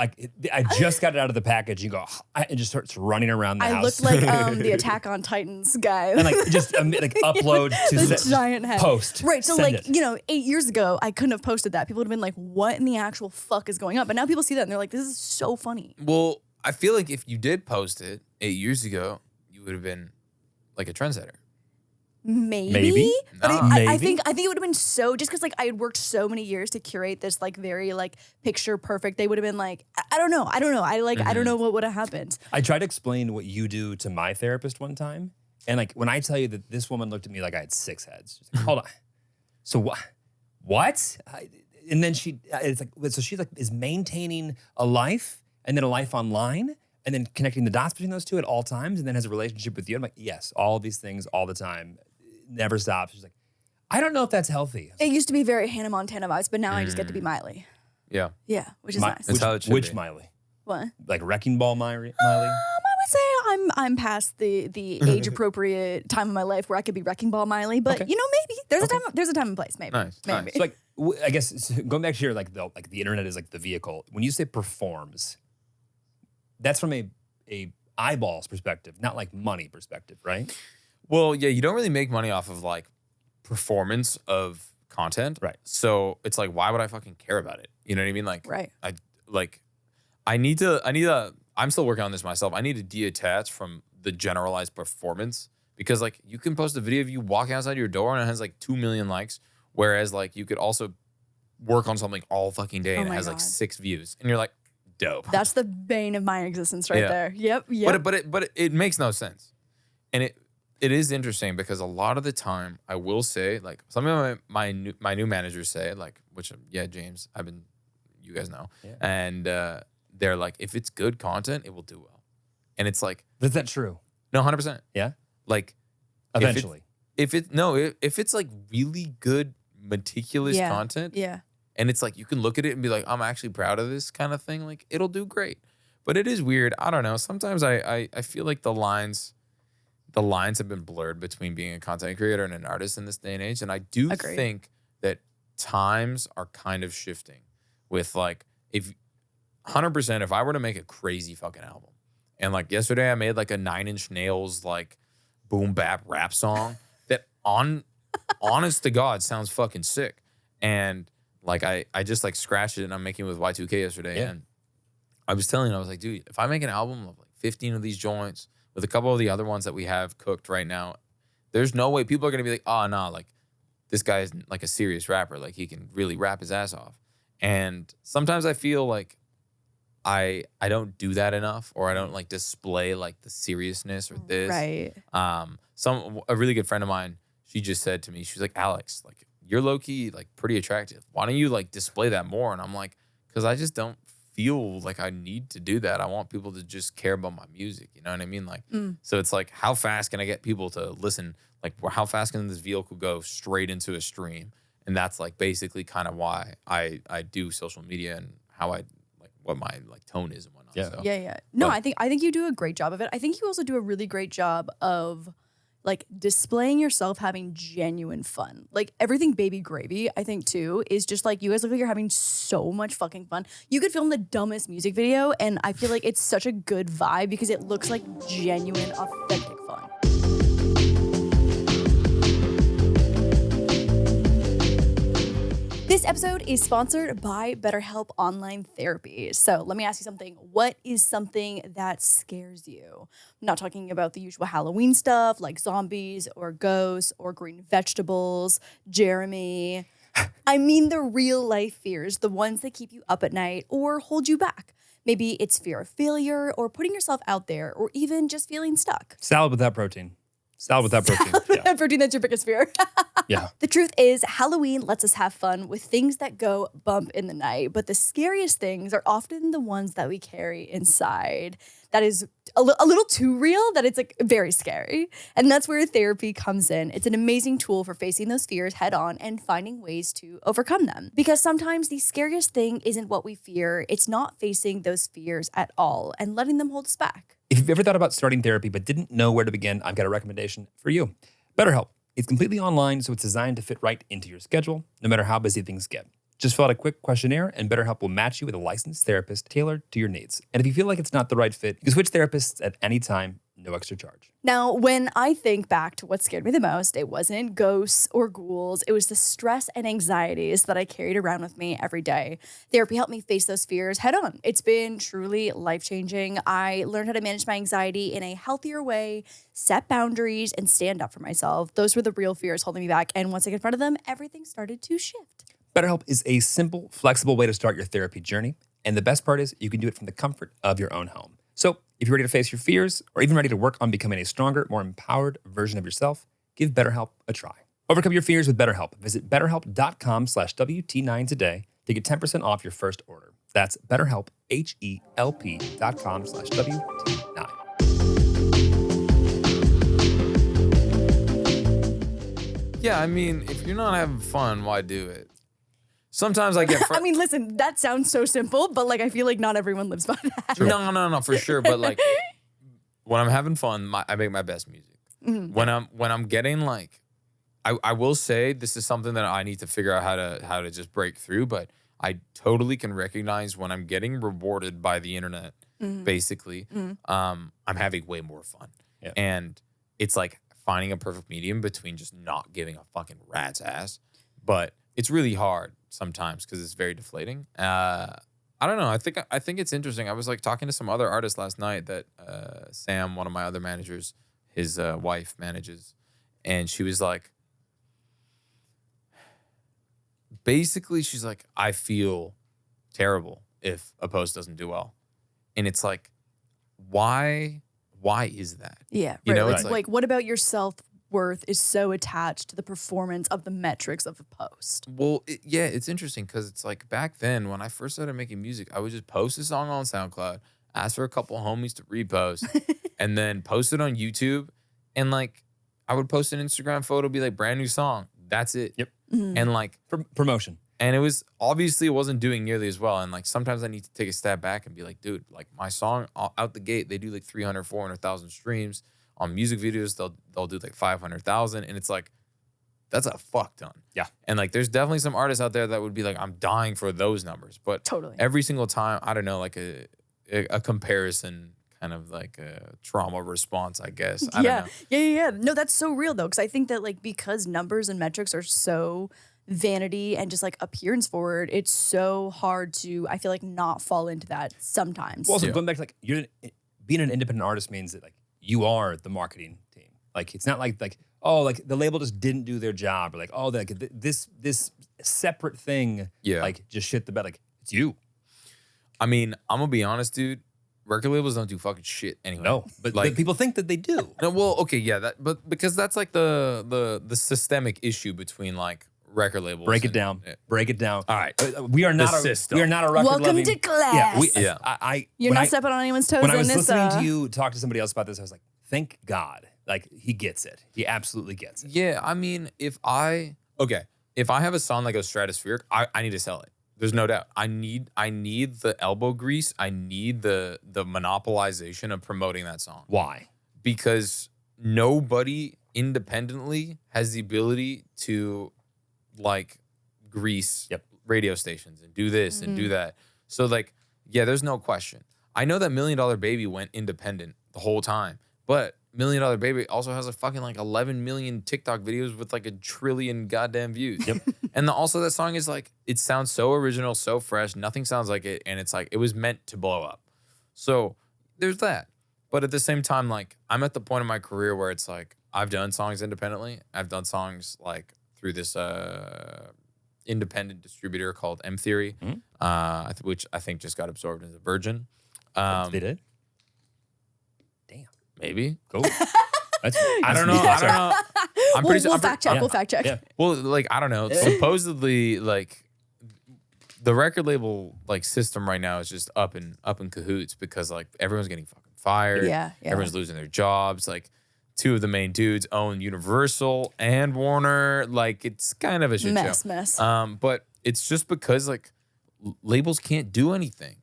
I just got it out of the package. You go, it just starts running around the house. I looked like the Attack on Titans guy. And like just like upload to the giant head. Post. Right. So like, 8 years ago, I couldn't have posted that. People would have been like, what in the actual fuck is going on? But now people see that and they're like, this is so funny. Well, I feel like if you did post it 8 years ago, you would have been like a trendsetter. Maybe. But Maybe. I think it would have been so, just because like I had worked so many years to curate this like very like picture perfect, they would have been like, I don't know. I don't know what would have happened. I tried to explain what you do to my therapist one time. And like when I tell you that this woman looked at me like I had 6 heads. She's like, hold on. So what? And then it's like, so she's like is maintaining a life and then a life online and then connecting the dots between those two at all times and then has a relationship with you. I'm like, yes, all of these things all the time. Never stops. She's like, I don't know if that's healthy. It used to be very Hannah Montana vibes, but now I just get to be Miley. Yeah. Yeah, which is nice. That's how it should Which be. Miley? What? Like Wrecking Ball Miley? My would say I'm past the age appropriate time of my life where I could be wrecking ball Miley, but maybe there's a time and place, maybe. Nice. Maybe. So I guess going back to your like the internet is like the vehicle. When you say performs, that's from a eyeballs perspective, not like money perspective, right? Well, yeah, you don't really make money off of like performance of content. Right. So it's like, why would I fucking care about it? You know what I mean? Like, Right. I'm still working on this myself. I need to detach from the generalized performance because like you can post a video of you walking outside your door and it has like 2 million likes. Whereas like you could also work on something all fucking day and it has like 6 views. And you're like, dope. That's the bane of my existence right there. Yep. But it makes no sense. And it is interesting because a lot of the time I will say like some of my new managers say like, which James, you guys know. Yeah. And they're like, if it's good content, it will do well. And it's like, but is that true? No, 100%. Yeah. Like eventually. If it's like really good, meticulous content. Yeah. And it's like you can look at it and be like, I'm actually proud of this kind of thing. Like it'll do great. But it is weird. I don't know. Sometimes I feel like the lines have been blurred between being a content creator and an artist in this day and age. And I do think that times are kind of shifting with like, if 100%, if I were to make a crazy fucking album and like yesterday I made like a 9 Inch Nails, like boom bap rap song that honest to God sounds fucking sick. And like I just like scratched it and I'm making it with Y2K yesterday. Yeah. And I was telling him, I was like, dude, if I make an album of like 15 of these joints with a couple of the other ones that we have cooked right now, there's no way people are gonna be like, oh nah, like this guy is like a serious rapper. Like he can really rap his ass off. And sometimes I feel like I don't do that enough, or I don't like display like the seriousness or this. Right. A really good friend of mine, she just said to me, she's like, Alex, like you're low key like pretty attractive. Why don't you like display that more? And I'm like, because I just don't feel like I need to do that. I want people to just care about my music. You know what I mean? Like, so it's like, how fast can I get people to listen? Like, how fast can this vehicle go straight into a stream? And that's like basically kind of why I do social media and how I like what my like tone is and whatnot. Yeah. So, Yeah. No, I think you do a great job of it. I think you also do a really great job of like displaying yourself having genuine fun. Like everything Baby Gravy, I think too, is just like you guys look like you're having so much fucking fun. You could film the dumbest music video and I feel like it's such a good vibe because it looks like genuine, authentic fun. This episode is sponsored by BetterHelp Online Therapy. So let me ask you something. What is something that scares you? I'm not talking about the usual Halloween stuff like zombies or ghosts or green vegetables, Jeremy. I mean the real life fears, the ones that keep you up at night or hold you back. Maybe it's fear of failure or putting yourself out there or even just feeling stuck. Salad without protein. Salad without protein. Yeah. Protein, that's your biggest fear. Yeah. The truth is, Halloween lets us have fun with things that go bump in the night, but the scariest things are often the ones that we carry inside. That is a little too real, that it's like very scary. And that's where therapy comes in. It's an amazing tool for facing those fears head on and finding ways to overcome them. Because sometimes the scariest thing isn't what we fear. It's not facing those fears at all and letting them hold us back. If you've ever thought about starting therapy but didn't know where to begin, I've got a recommendation for you. BetterHelp. It's completely online, so it's designed to fit right into your schedule, no matter how busy things get. Just fill out a quick questionnaire, and BetterHelp will match you with a licensed therapist tailored to your needs. And if you feel like it's not the right fit, you can switch therapists at any time, no extra charge. Now, when I think back to what scared me the most, it wasn't ghosts or ghouls. It was the stress and anxieties that I carried around with me every day. Therapy helped me face those fears head on. It's been truly life-changing. I learned how to manage my anxiety in a healthier way, set boundaries, and stand up for myself. Those were the real fears holding me back. And once I confronted them, everything started to shift. BetterHelp is a simple, flexible way to start your therapy journey. And the best part is you can do it from the comfort of your own home. So if you're ready to face your fears or even ready to work on becoming a stronger, more empowered version of yourself, give BetterHelp a try. Overcome your fears with BetterHelp. Visit BetterHelp.com/WT9 today to get 10% off your first order. That's BetterHelp, HELP.com/WT9. Yeah, I mean, if you're not having fun, why do it? Sometimes I get... I mean, listen, that sounds so simple, but like I feel like not everyone lives by that. No, for sure. But like, when I'm having fun, I make my best music. When I'm getting like, I will say this is something that I need to figure out how to just break through, but I totally can recognize when I'm getting rewarded by the internet, basically, I'm having way more fun. Yeah. And it's like finding a perfect medium between just not giving a fucking rat's ass. But it's really hard sometimes because it's very deflating. I don't know. I think it's interesting. I was like talking to some other artists last night that Sam, one of my other managers, his wife manages, and she was like, basically, she's like, I feel terrible if a post doesn't do well. And it's like, why is that? Yeah. You know, right. it's like, what about your self-worth is so attached to the performance of the metrics of a post? Well, it's interesting because it's like back then when I first started making music, I would just post a song on SoundCloud, ask for a couple homies to repost, and then post it on YouTube. And like, I would post an Instagram photo, be like, brand new song. That's it. Yep. And like Promotion. and it was obviously it wasn't doing nearly as well. And like sometimes I need to take a step back and be like, dude, like my song out the gate, they do like 300, 400,000 streams. On music videos, they'll do like 500,000. And it's like, that's a fuck ton. Yeah. And like there's definitely some artists out there that would be like, I'm dying for those numbers. But Totally. every single time, I don't know, like a comparison kind of like a trauma response, I guess. I don't know. Yeah. No, that's so real though, because I think that like because numbers and metrics are so vanity and just like appearance forward, it's so hard to, I feel like, not fall into that sometimes. Well, also going back to like being an independent artist means that like you are the marketing team. Like it's not like oh, like the label just didn't do their job, or like oh, like this separate thing, like just shit the bed. Like it's you. I mean, I'm gonna be honest, dude. Record labels don't do fucking shit anyway. No, but like people think that they do. No, well, okay, yeah, but because that's like the systemic issue between like record labels. Break it down. Break it down. All right, we are not system. We are not a record. Welcome to class. You're not stepping on anyone's toes. When I was listening to you talk to somebody else about this, I was like, thank God, like he gets it. He absolutely gets it. Yeah, I mean, if I have a song that goes stratospheric, I need to sell it. There's no doubt. I need the elbow grease. I need the monopolization of promoting that song. Why? Because nobody independently has the ability to like grease radio stations and do this and do that. So like, yeah, there's no question. I know that $1 Million Baby went independent the whole time, but $1 Million Baby also has a fucking like 11 million TikTok videos with like 1 trillion goddamn views. Yep. And also that song is like, it sounds so original, so fresh. Nothing sounds like it. And it's like, it was meant to blow up. So there's that. But at the same time, like I'm at the point in my career where it's like, I've done songs independently. I've done songs like through this independent distributor called M Theory, which I think just got absorbed into Virgin. They did? Damn. Maybe. Cool. I don't know. I'm pretty we'll fact check. We'll fact check. Yeah. Well, like, I don't know. Supposedly, like, the record label like system right now is just up in cahoots because like everyone's getting fucking fired. Yeah. Everyone's losing their jobs. Like, two of the main dudes own Universal and Warner. Like, it's kind of a shit show. Mess. But it's just because like labels can't do anything.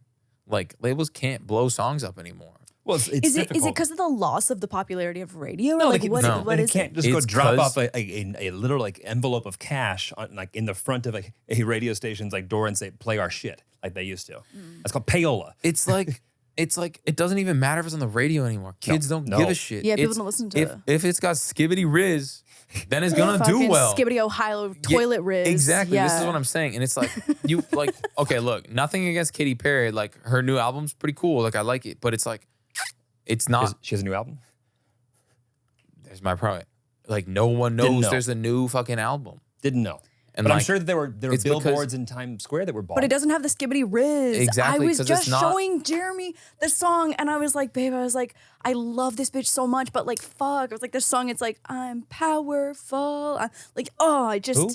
Like, labels can't blow songs up anymore. Well, it's is it difficult. because of the loss of the popularity of radio? Or No, like, what it is can't it? just It's go drop 'cause- off a literal like envelope of cash on like in the front of a radio station's like door and say play our shit like they used to. That's called payola. It's like it doesn't even matter if it's on the radio anymore. Kids don't give a shit. Yeah, people don't listen to it. If it's got Skibbity Riz, then it's gonna do Fucking well. Skibbity Ohio toilet riz. Exactly. Yeah. This is what I'm saying. And it's like, you like, okay, look, nothing against Katy Perry. Like, her new album's pretty cool. Like, I like it. But it's like, it's not. She has a new album? There's my point. Like, no one knows there's a new fucking album. Didn't know. And but I'm like, sure that there were it's billboards in Times Square that were bought. But it doesn't have the Skibbity Riz. Exactly, I was 'cause just it's not- showing Jeremy the song, and I was like, babe, I love this bitch so much, but like, fuck. I was like, this song, it's like, I'm powerful. I just. Who?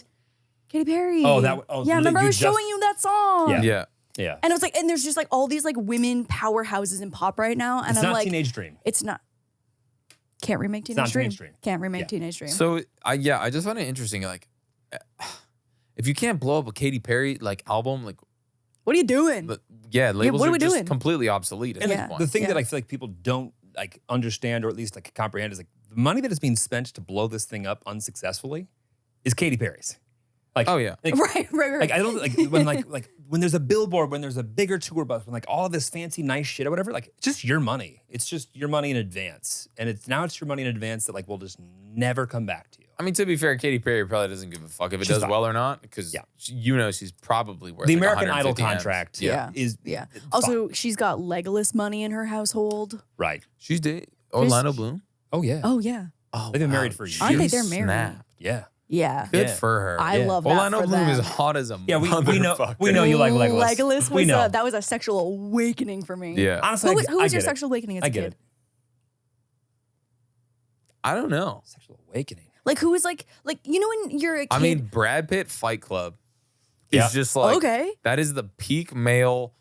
Katy Perry. Oh, yeah, remember I you was showing you that song. Yeah. yeah. Yeah. And it was like, and there's just like all these like women powerhouses in pop right now. And It's I'm not like, Teenage Dream. it's not. Can't remake not Teenage Dream. Teenage Dream. Can't remake Teenage Dream. So, I just find it interesting. Like, if you can't blow up a Katy Perry like album, like, what are you doing? labels what are are we just doing? completely obsolete at And this like, point. the thing Yeah. that I feel like people don't like understand or at least like comprehend is like the money that is being spent to blow this thing up unsuccessfully is Katy Perry's. Like, Oh yeah. like, Right. like I don't like when there's a billboard, when there's a bigger tour bus, when like all of this fancy nice shit or whatever, like it's just your money. It's just your money in advance, and it's your money in advance that like will just never come back to you. I mean, to be fair, Katy Perry probably doesn't give a fuck if it She's does fine. well or not, because she's probably worth The like American Idol 150 M's. contract, Yeah. is Yeah. fine. Also, she's got Legolas money in her household. right. She's dating Orlando Bloom. Oh yeah, Oh yeah. Oh, They've been married for years. Aren't they? They're married. Snap. yeah. Yeah. Good Yeah. for her. I love that Orlando for Bloom them. is hot as a Yeah, we know motherfucker. we know you like Legolas. Legolas we was know. that was a sexual awakening for me. Yeah. Honestly, Who was I your get it. sexual awakening as I a get kid? it. I don't know. Sexual awakening. Like who was like you know when you're a kid? I mean, Brad Pitt Fight Club is Yeah. just like Okay. that is the peak male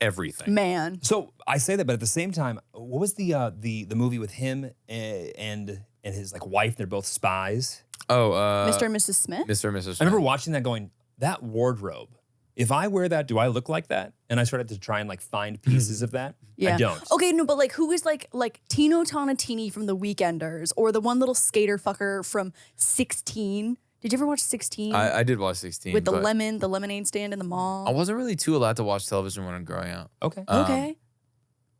everything. Man. So I say that, but at the same time, what was the movie with him and his like wife? They're both spies. Oh, Mr. and Mrs. Smith? Mr. and Mrs. Smith. I remember watching that, going, that wardrobe. If I wear that, do I look like that? And I started to try and like find pieces of that. Yeah. I don't. Okay, no, but like who is like Tino Tonatini from The Weekenders or the one little skater fucker from 16? Did you ever watch 16? I did watch 16 with the but lemonade stand in the mall. I wasn't really too allowed to watch television when I'm growing up. Okay. Okay.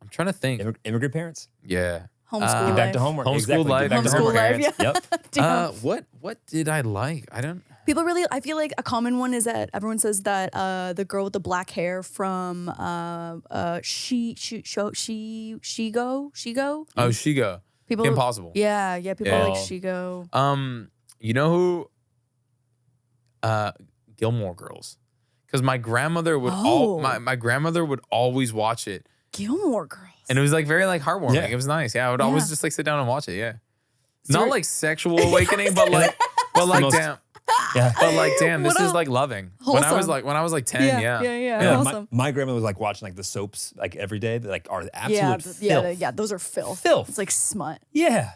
I'm trying to think. Immigrant parents. Yeah. Homeschool Get back to life. homework. Homeschool Exactly. life. Get back to Homeschool homework. life, yeah. Yep. Damn. What did I like? I don't. People really, I feel like a common one is that everyone says that the girl with the black hair from Shigo. Oh, Shigo. People, Impossible. Yeah, people Yeah. like Shigo. You know who? Gilmore Girls. Because my grandmother would my grandmother would always watch it, Gilmore Girls. and it was like very like heartwarming. Yeah. It was nice. Yeah, I would always Yeah. just like sit down and watch it. Yeah, So not we're- like sexual awakening, but like most- damn. Yeah. But like, damn, this What is a- like loving. When I was Wholesome. like 10, yeah. Yeah. My, Awesome. my grandmother was like watching like the soaps like every day that like are absolute filth. Yeah, those are filth. Filth. It's like smut. Yeah.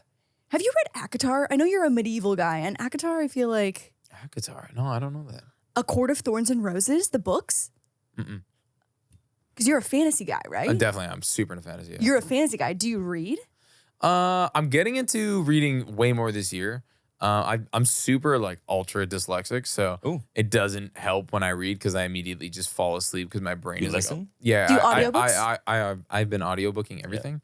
Have you read Aatar? I know you're a medieval guy, and Aatar, I feel like Guitar. No, I don't know that. A Court of Thorns and Roses, the books. Mm-mm. Because you're a fantasy guy, right? I'm super into fantasy. Yeah. You're a fantasy guy. Do you read? I'm getting into reading way more this year. I'm super like ultra dyslexic, so Ooh. it doesn't help when I read because I immediately just fall asleep because my brain You is listen? like, yeah. Do you I- audiobooks? I've been audiobooking everything.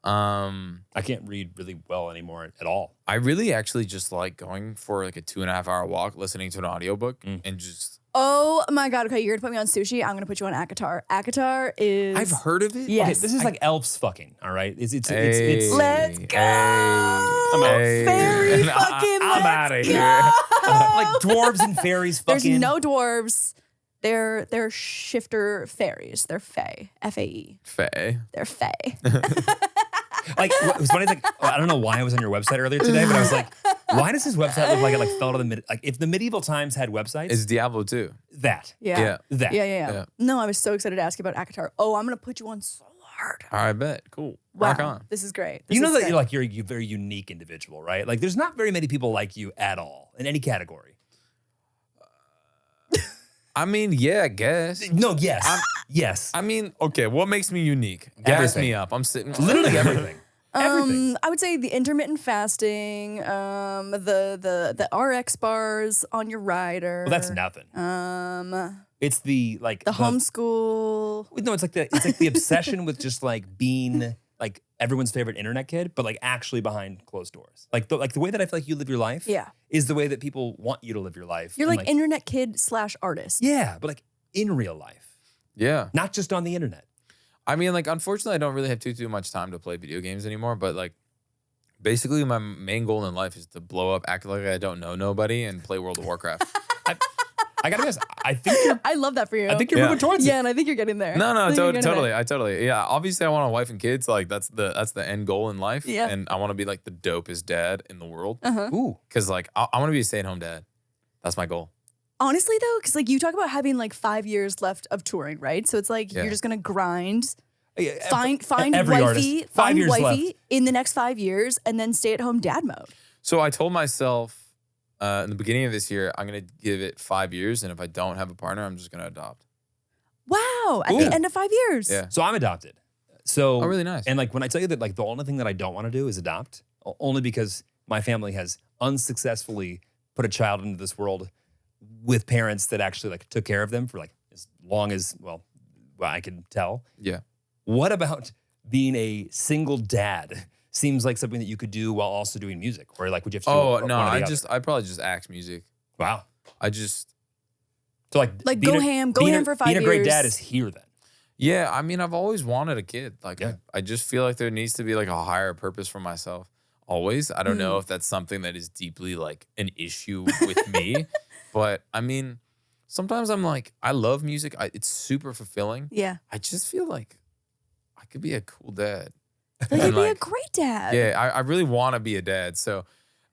I can't read really well anymore at all. I really actually just like going for like a 2.5 hour walk, listening to an audiobook and just. Oh my God. Okay, you're going to put me on sushi. I'm going to put you on Aatar. Aatar is. I've heard of it. Yes. Okay, this is like elves fucking, all right? It's Hey, Let's go. hey. Fairy Nah, fucking I'm let's outta go. here. like dwarves and fairies There's fucking. no dwarves. They're shifter fairies. They're fae. F-A-E. Faye. They're fae. Like it was funny. Like I don't know why I was on your website earlier today, but I was like, why does this website look like it like fell to the mid? Like if the medieval times had websites, It's Diablo 2. that. Yeah. That. Yeah. No, I was so excited to ask you about Aatar. Oh, I'm going to put you on so hard. All right, bet. Cool. Wow. Rock on. This is great. You know This that is you're great. like you're a very unique individual, right? Like there's not very many people like you at all in any category. I mean, yeah, I guess. No, yes, yes, I mean, okay, what makes me unique? Gas Everything. me up. I'm sitting. literally everything. Everything. I would say the intermittent fasting, the RX bars on your rider. Well, that's nothing. It's the like the homeschool. No, it's like the obsession with just like being like everyone's favorite internet kid, but like actually behind closed doors. Like the way that I feel like you live your life, Yeah. is the way that people want you to live your life. You're And, like internet kid / artist. yeah, but like in real life, Yeah. not just on the internet. I mean, like, unfortunately, I don't really have too much time to play video games anymore. But like, basically, my main goal in life is to blow up, act like I don't know nobody, and play World of Warcraft. I gotta be honest. I think you're I love that for you. moving towards yeah, it. and I think you're getting there. No, I think you're getting there. totally. Yeah, obviously, I want a wife and kids. Like, that's the end goal in life. Yeah. And I want to be like the dopest dad in the world. Ooh. Because like, I want to be a stay-at-home dad. That's my goal. Honestly, though, because like you talk about having like 5 years left of touring, right? So it's like Yeah. you're just gonna grind, Yeah, find every wifey, artist. 5 years left. in the next 5 years, and then stay at home dad mode. So I told myself in the beginning of this year, I'm gonna give it 5 years, and if I don't have a partner, I'm just gonna adopt. Wow! At Ooh. the end of 5 years. Yeah. So I'm adopted. So, Oh, really nice. And like when I tell you that, like the only thing that I don't want to do is adopt, only because my family has unsuccessfully put a child into this world with parents that actually like took care of them for like as long as well I can tell. Yeah. What about being a single dad? Seems like something that you could do while also doing music, or like would you have to? Oh do no, one or the other? I probably just axe music. Wow. So like go being ham for 5 years. Being a great dad is here then. Yeah, I mean, I've always wanted a kid. Like, Yeah. I just feel like there needs to be like a higher purpose for myself. Always. I don't know if that's something that is deeply like an issue with me, but I mean, sometimes I'm like, I love music. It's super fulfilling. Yeah. I just feel like I could be a cool dad. Like, And, you'd be a like, great dad. Yeah, I really want to be a dad. So,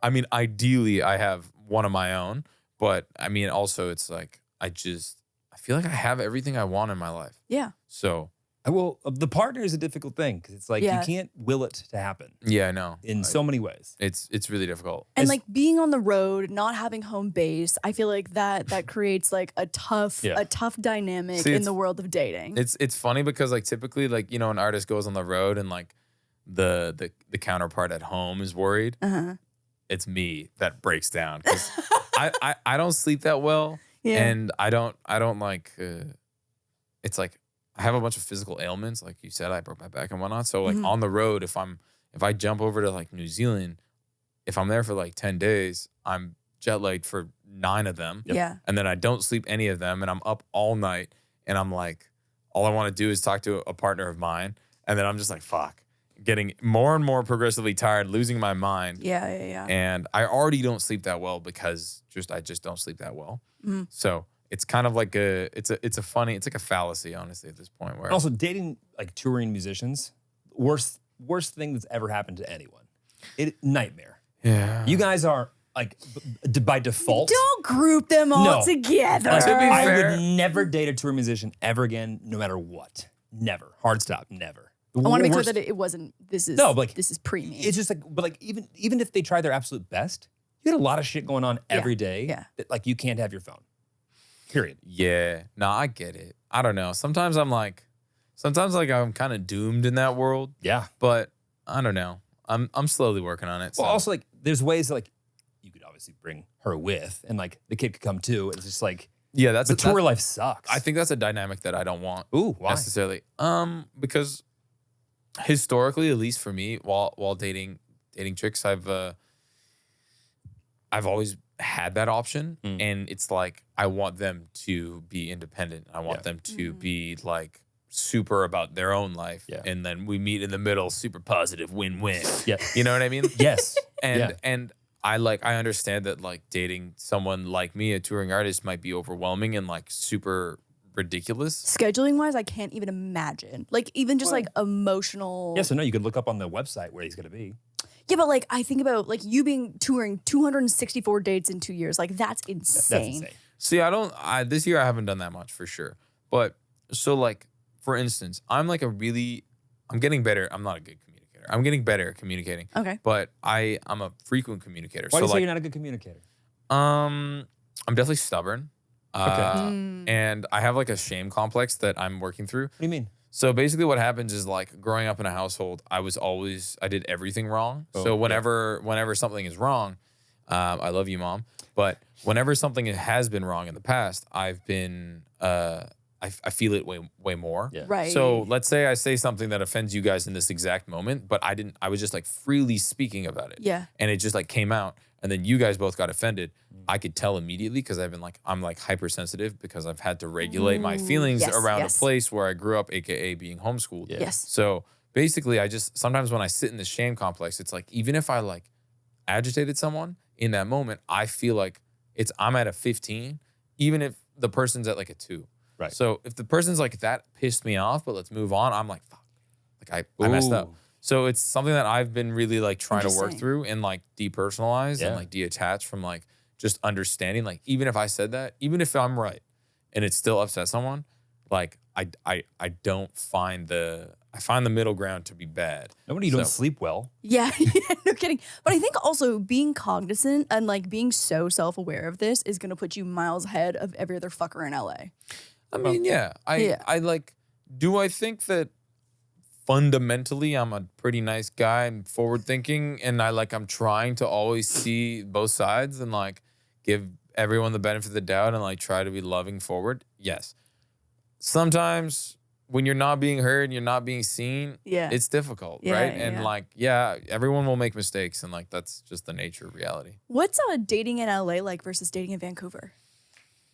I mean, ideally, I have one of my own, but I mean, also, it's like, I feel like I have everything I want in my life. Yeah. So, Well, the partner is a difficult thing because it's like Yeah. you can't will it to happen yeah, I know. in so many ways. It's really difficult. And like being on the road, not having home base, I feel like that creates like a tough dynamic See, in it's- the world of dating. It's funny because like typically like an artist goes on the road and like the counterpart at home is worried. It's me that breaks down because I don't sleep that well. Yeah. And I don't like it's like I have a bunch of physical ailments, like you said, I broke my back and whatnot. So like on the road, if I jump over to like New Zealand, if I'm there for like 10 days, I'm jet lagged for 9 of them. Yeah. And then I don't sleep any of them and I'm up all night and I'm like, all I want to do is talk to a partner of mine. And then I'm just like, fuck, getting more and more progressively tired, losing my mind. Yeah. And I already don't sleep that well because I just don't sleep that well. So it's kind of like it's like a fallacy, honestly, at this point. Where Also, dating like touring musicians, worst thing that's ever happened to anyone. Nightmare. yeah, You guys are like by default. Don't group them all No. together. To be I fair- would never date a tour musician ever again, no matter what. Never. Hard stop. Never. I want to be clear Worst- that it wasn't. This is No, but, like, this is pre-me. It's just like, but like even if they try their absolute best, you got a lot of shit going on every day. Yeah. That like you can't have your phone. Period. yeah. No, I get it. I don't know. Sometimes I'm kind of doomed in that world, Yeah. but I don't know. I'm slowly working on it. Well, so. also like there's ways that like you could obviously bring her with, and like the kid could come too. It's just like yeah, that's the tour life sucks. I think that's a dynamic that I don't want. Ooh, why? Necessarily. Because historically, at least for me, while dating chicks, I've always had that option, and it's like I want them to be independent. I want them to be like super about their own life, and then we meet in the middle, super positive, win-win. Yeah. You know what I mean? Yes. And I understand that like dating someone like me, a touring artist, might be overwhelming and like super ridiculous. Scheduling wise, I can't even imagine. Like even just like emotional. Yes or no? You could look up on the website where he's gonna be. Yeah, but like I think about like you being touring 264 dates in 2 years. Like that's insane. That's insane. See, this year I haven't done that much for sure. But so like, for instance, I'm getting better. I'm not a good communicator. I'm getting better at communicating. Okay. But I'm a frequent communicator. Why do so you say like, you're not a good communicator? I'm definitely stubborn. And I have like a shame complex that I'm working through. What do you mean? So basically what happens is like growing up in a household, I did everything wrong. So whenever something is wrong, I love you, Mom. But whenever something has been wrong in the past, I've been, I feel it way more. Yeah. Right. So let's say I say something that offends you guys in this exact moment, but I was just like freely speaking about it. Yeah. And it just like came out and then you guys both got offended. I could tell immediately because I'm like hypersensitive because I've had to regulate my feelings yes, around yes. a place where I grew up, AKA being homeschooled. Yeah. Yes. So basically sometimes when I sit in this shame complex, it's like, even if I like agitated someone in that moment, I feel like I'm at a 15, even if the person's at like a 2. Right. So if the person's like, that pissed me off, but let's move on, I'm like, fuck, like I messed up. Ooh. So it's something that I've been really like trying to work Interesting. through and like depersonalize and like detach from like just understanding, like even if I said that, even if I'm right and it still upset someone, like I find the middle ground to be bad. Nobody don't sleep well. Yeah, no kidding. But I think also being cognizant and like being so self-aware of this is gonna put you miles ahead of every other fucker in LA. I mean, I like, do I think that fundamentally, I'm a pretty nice guy and forward thinking. And I'm trying to always see both sides and like give everyone the benefit of the doubt and like try to be loving forward. Yes. Sometimes when you're not being heard and you're not being seen, it's difficult, right? And everyone will make mistakes and like that's just the nature of reality. What's dating in LA like versus dating in Vancouver?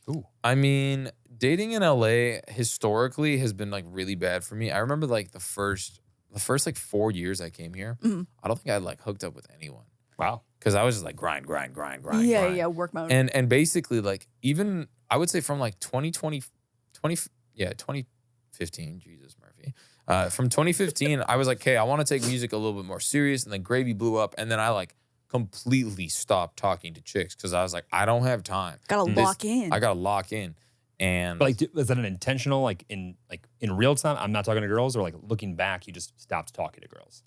Ooh. I mean, dating in LA historically has been like really bad for me. I remember like the first like 4 years I came here, I don't think I like hooked up with anyone. Wow. Because I was just like grind. Yeah, work mode. And basically like even I would say from like 2015, Jesus Murphy. From 2015, I was like, okay, I want to take music a little bit more serious. And then Gravy blew up. And then I like completely stopped talking to chicks because I was like, I don't have time. Gotta lock in. I gotta lock in. And but like, was that an intentional, like in real time? I'm not talking to girls, or like looking back, you just stopped talking to girls?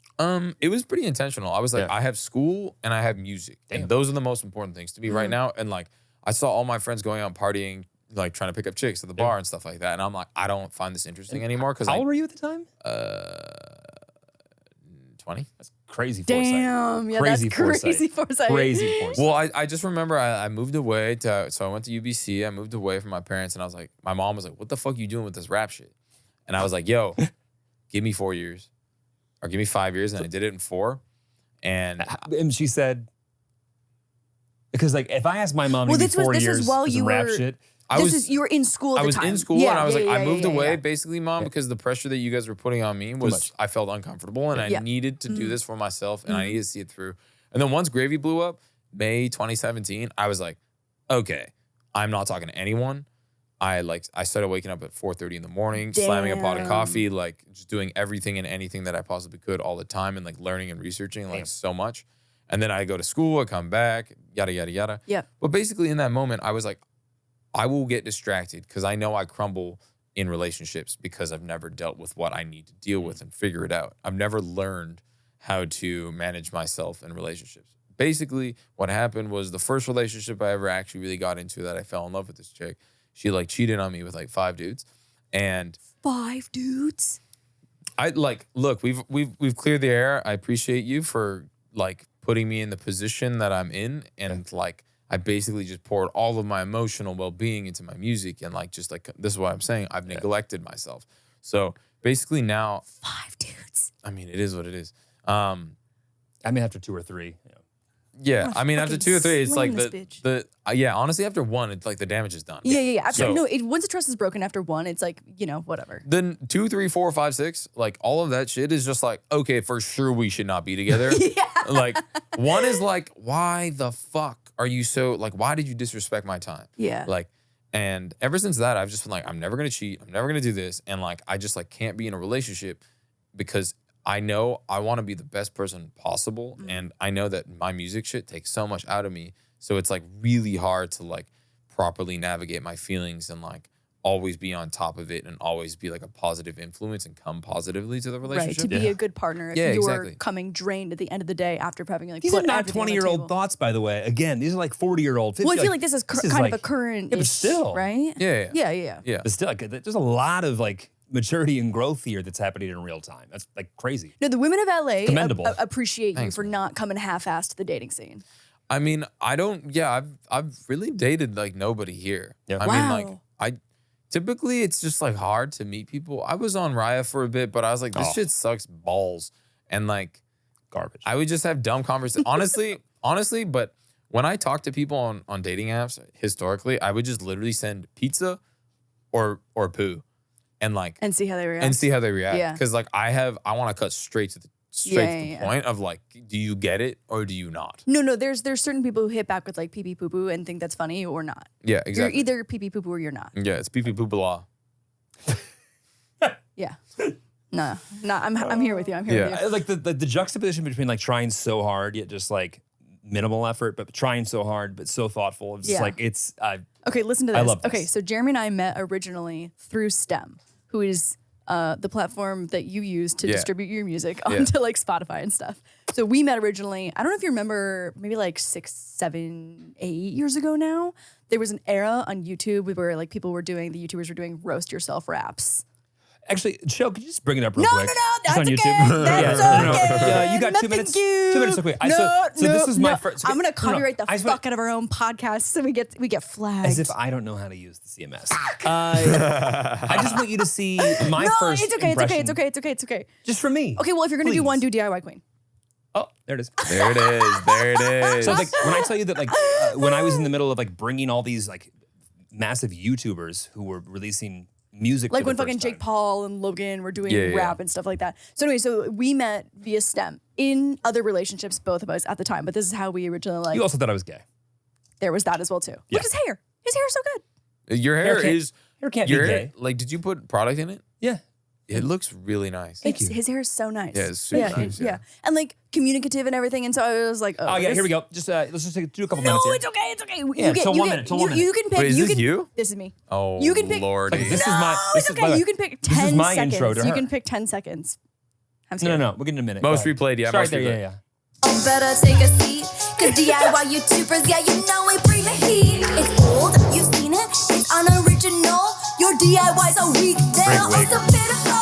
It was pretty intentional. I was like, I have school and I have music. Damn. And those are the most important things to me right now. And like, I saw all my friends going out partying, like trying to pick up chicks at the bar and stuff like that. And I'm like, I don't find this interesting anymore. Because how old were you at the time? 20. That's crazy foresight. Damn, yeah, Crazy that's crazy foresight. Crazy foresight. Well, I just remember I moved away so I went to UBC. I moved away from my parents and I was like, my mom was like, what the fuck are you doing with this rap shit? And I was like, yo, give me 4 years or give me 5 years. And I did it in 4. And she said, because like if I asked my mom to give me 4 years while for you some rap were, shit. you were in school at the time. I was in school and I was like, I moved away basically, Mom, because the pressure that you guys were putting on me was, I felt uncomfortable and I needed to do this for myself and I needed to see it through. And then once Gravy blew up, May 2017, I was like, okay, I'm not talking to anyone. I started waking up at 4:30 in the morning, slamming a pot of coffee, like just doing everything and anything that I possibly could all the time and like learning and researching like so much. And then I go to school, I come back, yada, yada, yada. Yeah. But basically in that moment, I was like, I will get distracted because I know I crumble in relationships because I've never dealt with what I need to deal with and figure it out. I've never learned how to manage myself in relationships. Basically, what happened was the first relationship I ever actually really got into that I fell in love with this chick. She like cheated on me with like 5 dudes. And 5 dudes? I like, look, we've cleared the air. I appreciate you for like putting me in the position that I'm in. And like, I basically just poured all of my emotional well-being into my music and like just like this is what I'm saying. I've neglected myself. So basically now 5 dudes. I mean, it is what it is. I mean, after 2 or 3. Yeah, I mean, after 2 or 3, it's like honestly, after 1, it's like the damage is done. Yeah. After once the trust is broken after 1, it's like, whatever. Then 2, 3, 4, 5, 6, like all of that shit is just like, okay, for sure we should not be together. Like 1 is like, why the fuck are you so like, why did you disrespect my time? Yeah. Like, and ever since that, I've just been like, I'm never gonna cheat. I'm never gonna do this. And like, I just like can't be in a relationship because I know I want to be the best person possible. And I know that my music shit takes so much out of me. So it's like really hard to like properly navigate my feelings and like always be on top of it and always be like a positive influence and come positively to the relationship. Right, to be a good partner if you're coming drained at the end of the day after having like these are not 20-year-old thoughts, by the way. Again, these are like 40-year-old. Well, I feel like this is kind of a current but still. Right? Yeah. But still, like, there's a lot of like maturity and growth here that's happening in real time. That's like crazy. No, the women of LA appreciate Thanks, you for not coming half-assed to the dating scene. I mean, I've really dated like nobody here. Yeah. I mean, like typically it's just like hard to meet people. I was on Raya for a bit, but I was like, this shit sucks balls. And like garbage. I would just have dumb conversations. honestly, but when I talk to people on dating apps, historically, I would just literally send pizza or poo. And see how they react. Yeah. Because like I want to cut straight to the point of like, do you get it or do you not? No. There's certain people who hit back with like pee pee poo poo and think that's funny or not. Yeah, exactly. You're either pee pee poo poo or you're not. Yeah, it's pee pee poo blah. Yeah. No, I'm here with you. I'm here with you. Like the juxtaposition between like trying so hard yet just like minimal effort, but trying so hard but so thoughtful. It's just like it's. Okay, listen to this. I love this. Okay, so Jeremy and I met originally through STEM, who is the platform that you use to distribute your music onto like Spotify and stuff. So we met originally, I don't know if you remember, maybe like 6, 7, 8 years ago now. There was an era on YouTube where like the YouTubers were doing roast yourself raps. Actually, Joe, could you just bring it up real No, quick? that's It's on okay. YouTube. That's okay. You got No, 2 minutes. thank you. 2 minutes, okay. No, So this is my no. first. I'm gonna copyright the I just fuck out of our own podcast, so we get flagged. As if I don't know how to use the CMS. I just want you to see my first it's okay. impression. It's okay. Just for me. Okay, well, if you're gonna do one, do DIY Queen. Oh, there it is. There it is. There it is. So like when I tell you that like when I was in the middle of like bringing all these like massive YouTubers who were releasing music Like for the when fucking first Jake time. Paul and Logan were doing Yeah. rap and stuff like that. So anyway, so we met via STEM in other relationships, both of us at the time. But this is how we originally like. You also thought I was gay. There was that as well too. Yeah. Look at his hair. His hair is so good. Your hair can't- is. Hair can't Your be hair, gay. like, did you put product in it? Yeah. It looks really nice. His hair is so nice. Yeah, it's super nice, yeah. And like communicative and everything. And so I was like, Oh yeah, this- here we go. Just let's just do a couple No, minutes here. it's okay. It's okay. Yeah, you get, till you 1 get, minute, till you, 1 minute. you can pick. Wait, is you this can, you? This is me. Oh, You can pick. Lordy. This is No, my. This it's is, by the okay. way, You can pick this is 10 my seconds. intro to You her. can pick 10 seconds. I'm No, scared. no, no. We're getting a minute. Most Go ahead. replayed, yeah. Start Most there, replayed. yeah. Oh, better take a seat. Cause DIY YouTubers, yeah, you know we bring the heat. It's old, you've seen it, it's unoriginal. Your DIYs are weak, they're Wait. also pitiful.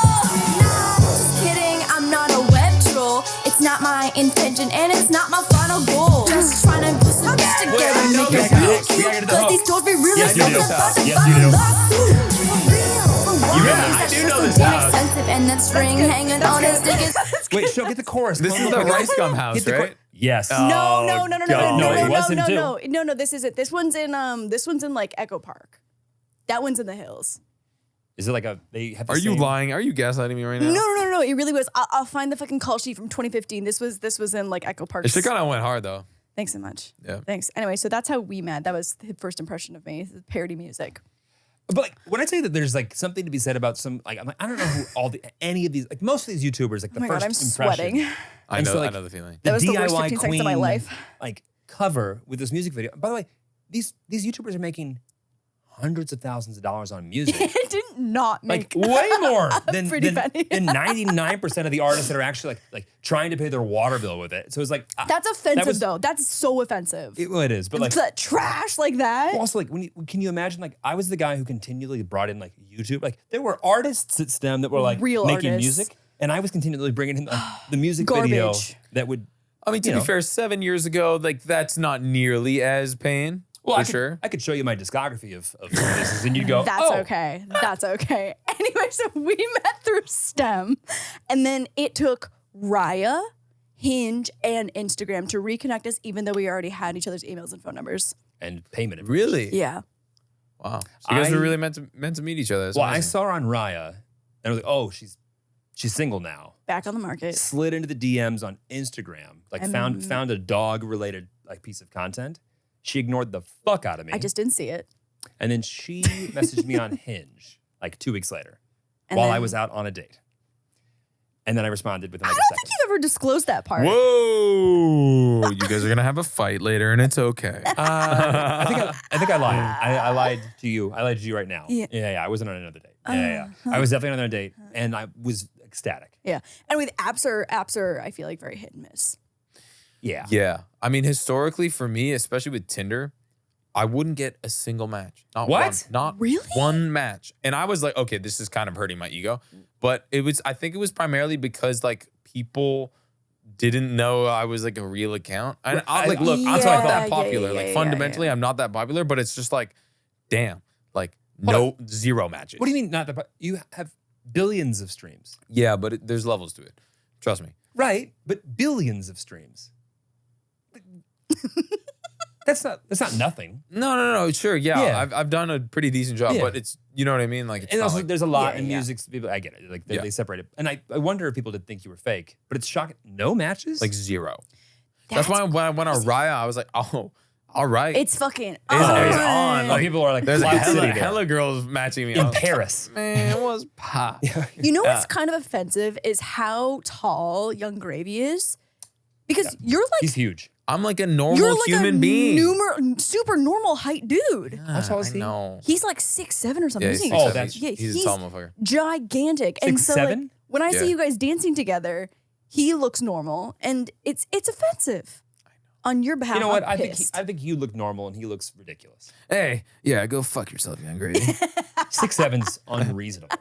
Nah, just kidding, I'm not a web troll. It's not my intention and it's not my final goal. Just trying to glue some bits together and make it real cute. Cause these tools be really Yes, you do. expensive. Yes, you do. You I do know this house. expensive and that string hanging on his dick is Wait, show get the chorus. This Come is on, the look. Rice Gum house, Hit the right? Yes. No, Oh, no. God. No, it wasn't too. No, this isn't. This one's in like Echo Park. That one's in the hills. Is it like a? They have. The Are you same- lying? Are you gaslighting me right now? No. It really was. I'll find the fucking call sheet from 2015. This was in like Echo Park. It shit kind of went hard though. Thanks so much. Yeah. Thanks. Anyway, so that's how we met. That was the first impression of me, parody music. But like when I tell you that there's like something to be said about some like I'm like I don't know who any of these like most of these YouTubers like the Oh my first God, I'm impression. sweating. I And know. so, like, I know the feeling. That was the worst DIY 15 seconds of my queen, life. Like cover with this music video. By the way, these YouTubers are making hundreds of thousands of dollars on music. It did not Like make way more than pretty penny. 99% of the artists that are actually like trying to pay their water bill with it. So it's like That's offensive was- though. That's so offensive. well, it is, but like That trash like that. also like can you imagine like I was the guy who continually brought in like YouTube. Like there were artists at STEM that were like Real making artists. music, and I was continually bringing in the music video Garbage. that would. I mean, to You be know. fair, 7 years ago, like that's not nearly as paying. Well, for I could, sure. I could show you my discography of places, and you'd go, That's oh, okay. That's okay. Anyway, so we met through STEM, and then it took Raya, Hinge, and Instagram to reconnect us, even though we already had each other's emails and phone numbers. and payment. information. Really? Yeah. Wow. So you guys I- were really meant to meet each other. That's Well, I amazing. saw her on Raya, and I was like, oh, she's single now. Back on the market. Slid into the DMs on Instagram, like found a dog related like piece of content. She ignored the fuck out of me. I just didn't see it. And then she messaged me on Hinge like 2 weeks later And while then- I was out on a date. And then I responded within I like don't a think second. you've ever disclosed that part. Whoa! You guys are gonna have a fight later, and it's okay. I think I lied. I lied to you. I lied to you right now. Yeah. I wasn't on another date. Yeah. I was definitely on another date, and I was ecstatic. Yeah. And with apps are, I feel like, very hit and miss. Yeah. Yeah. I mean, historically, for me, especially with Tinder, I wouldn't get a single match. Not What? one. Not Really? one match. And I was like, okay, this is kind of hurting my ego. But I think it was primarily because like people didn't know I was like a real account. And I'm like, look, I'm not Yeah, that popular. yeah, like yeah, fundamentally, yeah. I'm not that popular, but it's just like, damn, like Hold zero matches. What do you mean not that? You have billions of streams. Yeah, but there's levels to it. Trust me. Right, but billions of streams. That's not nothing. No. Sure. Yeah. Yeah. I've done a pretty decent job, Yeah. but it's, you know what I mean? Like, it's And not also, like, there's a lot Yeah, in yeah. music. People, I get it. Like they Yeah. separate it, and I wonder if people did think you were fake. But it's shocking. No matches. like zero. That's why when I went on Raya, I was like, oh, all right. It's fucking It's on. Oh, Like, people are like there's Cloud City hella, there. hella girls matching me in up. Paris. Man, it was pop. You know what's kind of offensive is how tall Young Gravy is. Because you're like He's huge. I'm like a normal you're like human a being. super normal height dude. How tall is I he? know. He's like 6'7" or something. Yeah, isn't he's he? 6'7". Oh, that's- Yeah, he's a tall motherfucker. gigantic. And so like 6'7"? when I Yeah. see you guys dancing together, he looks normal, and it's offensive. On your behalf, You know what? I'm I think pissed. I think you look normal and he looks ridiculous. Hey, yeah, go fuck yourself, young Grady. 6'7's unreasonable.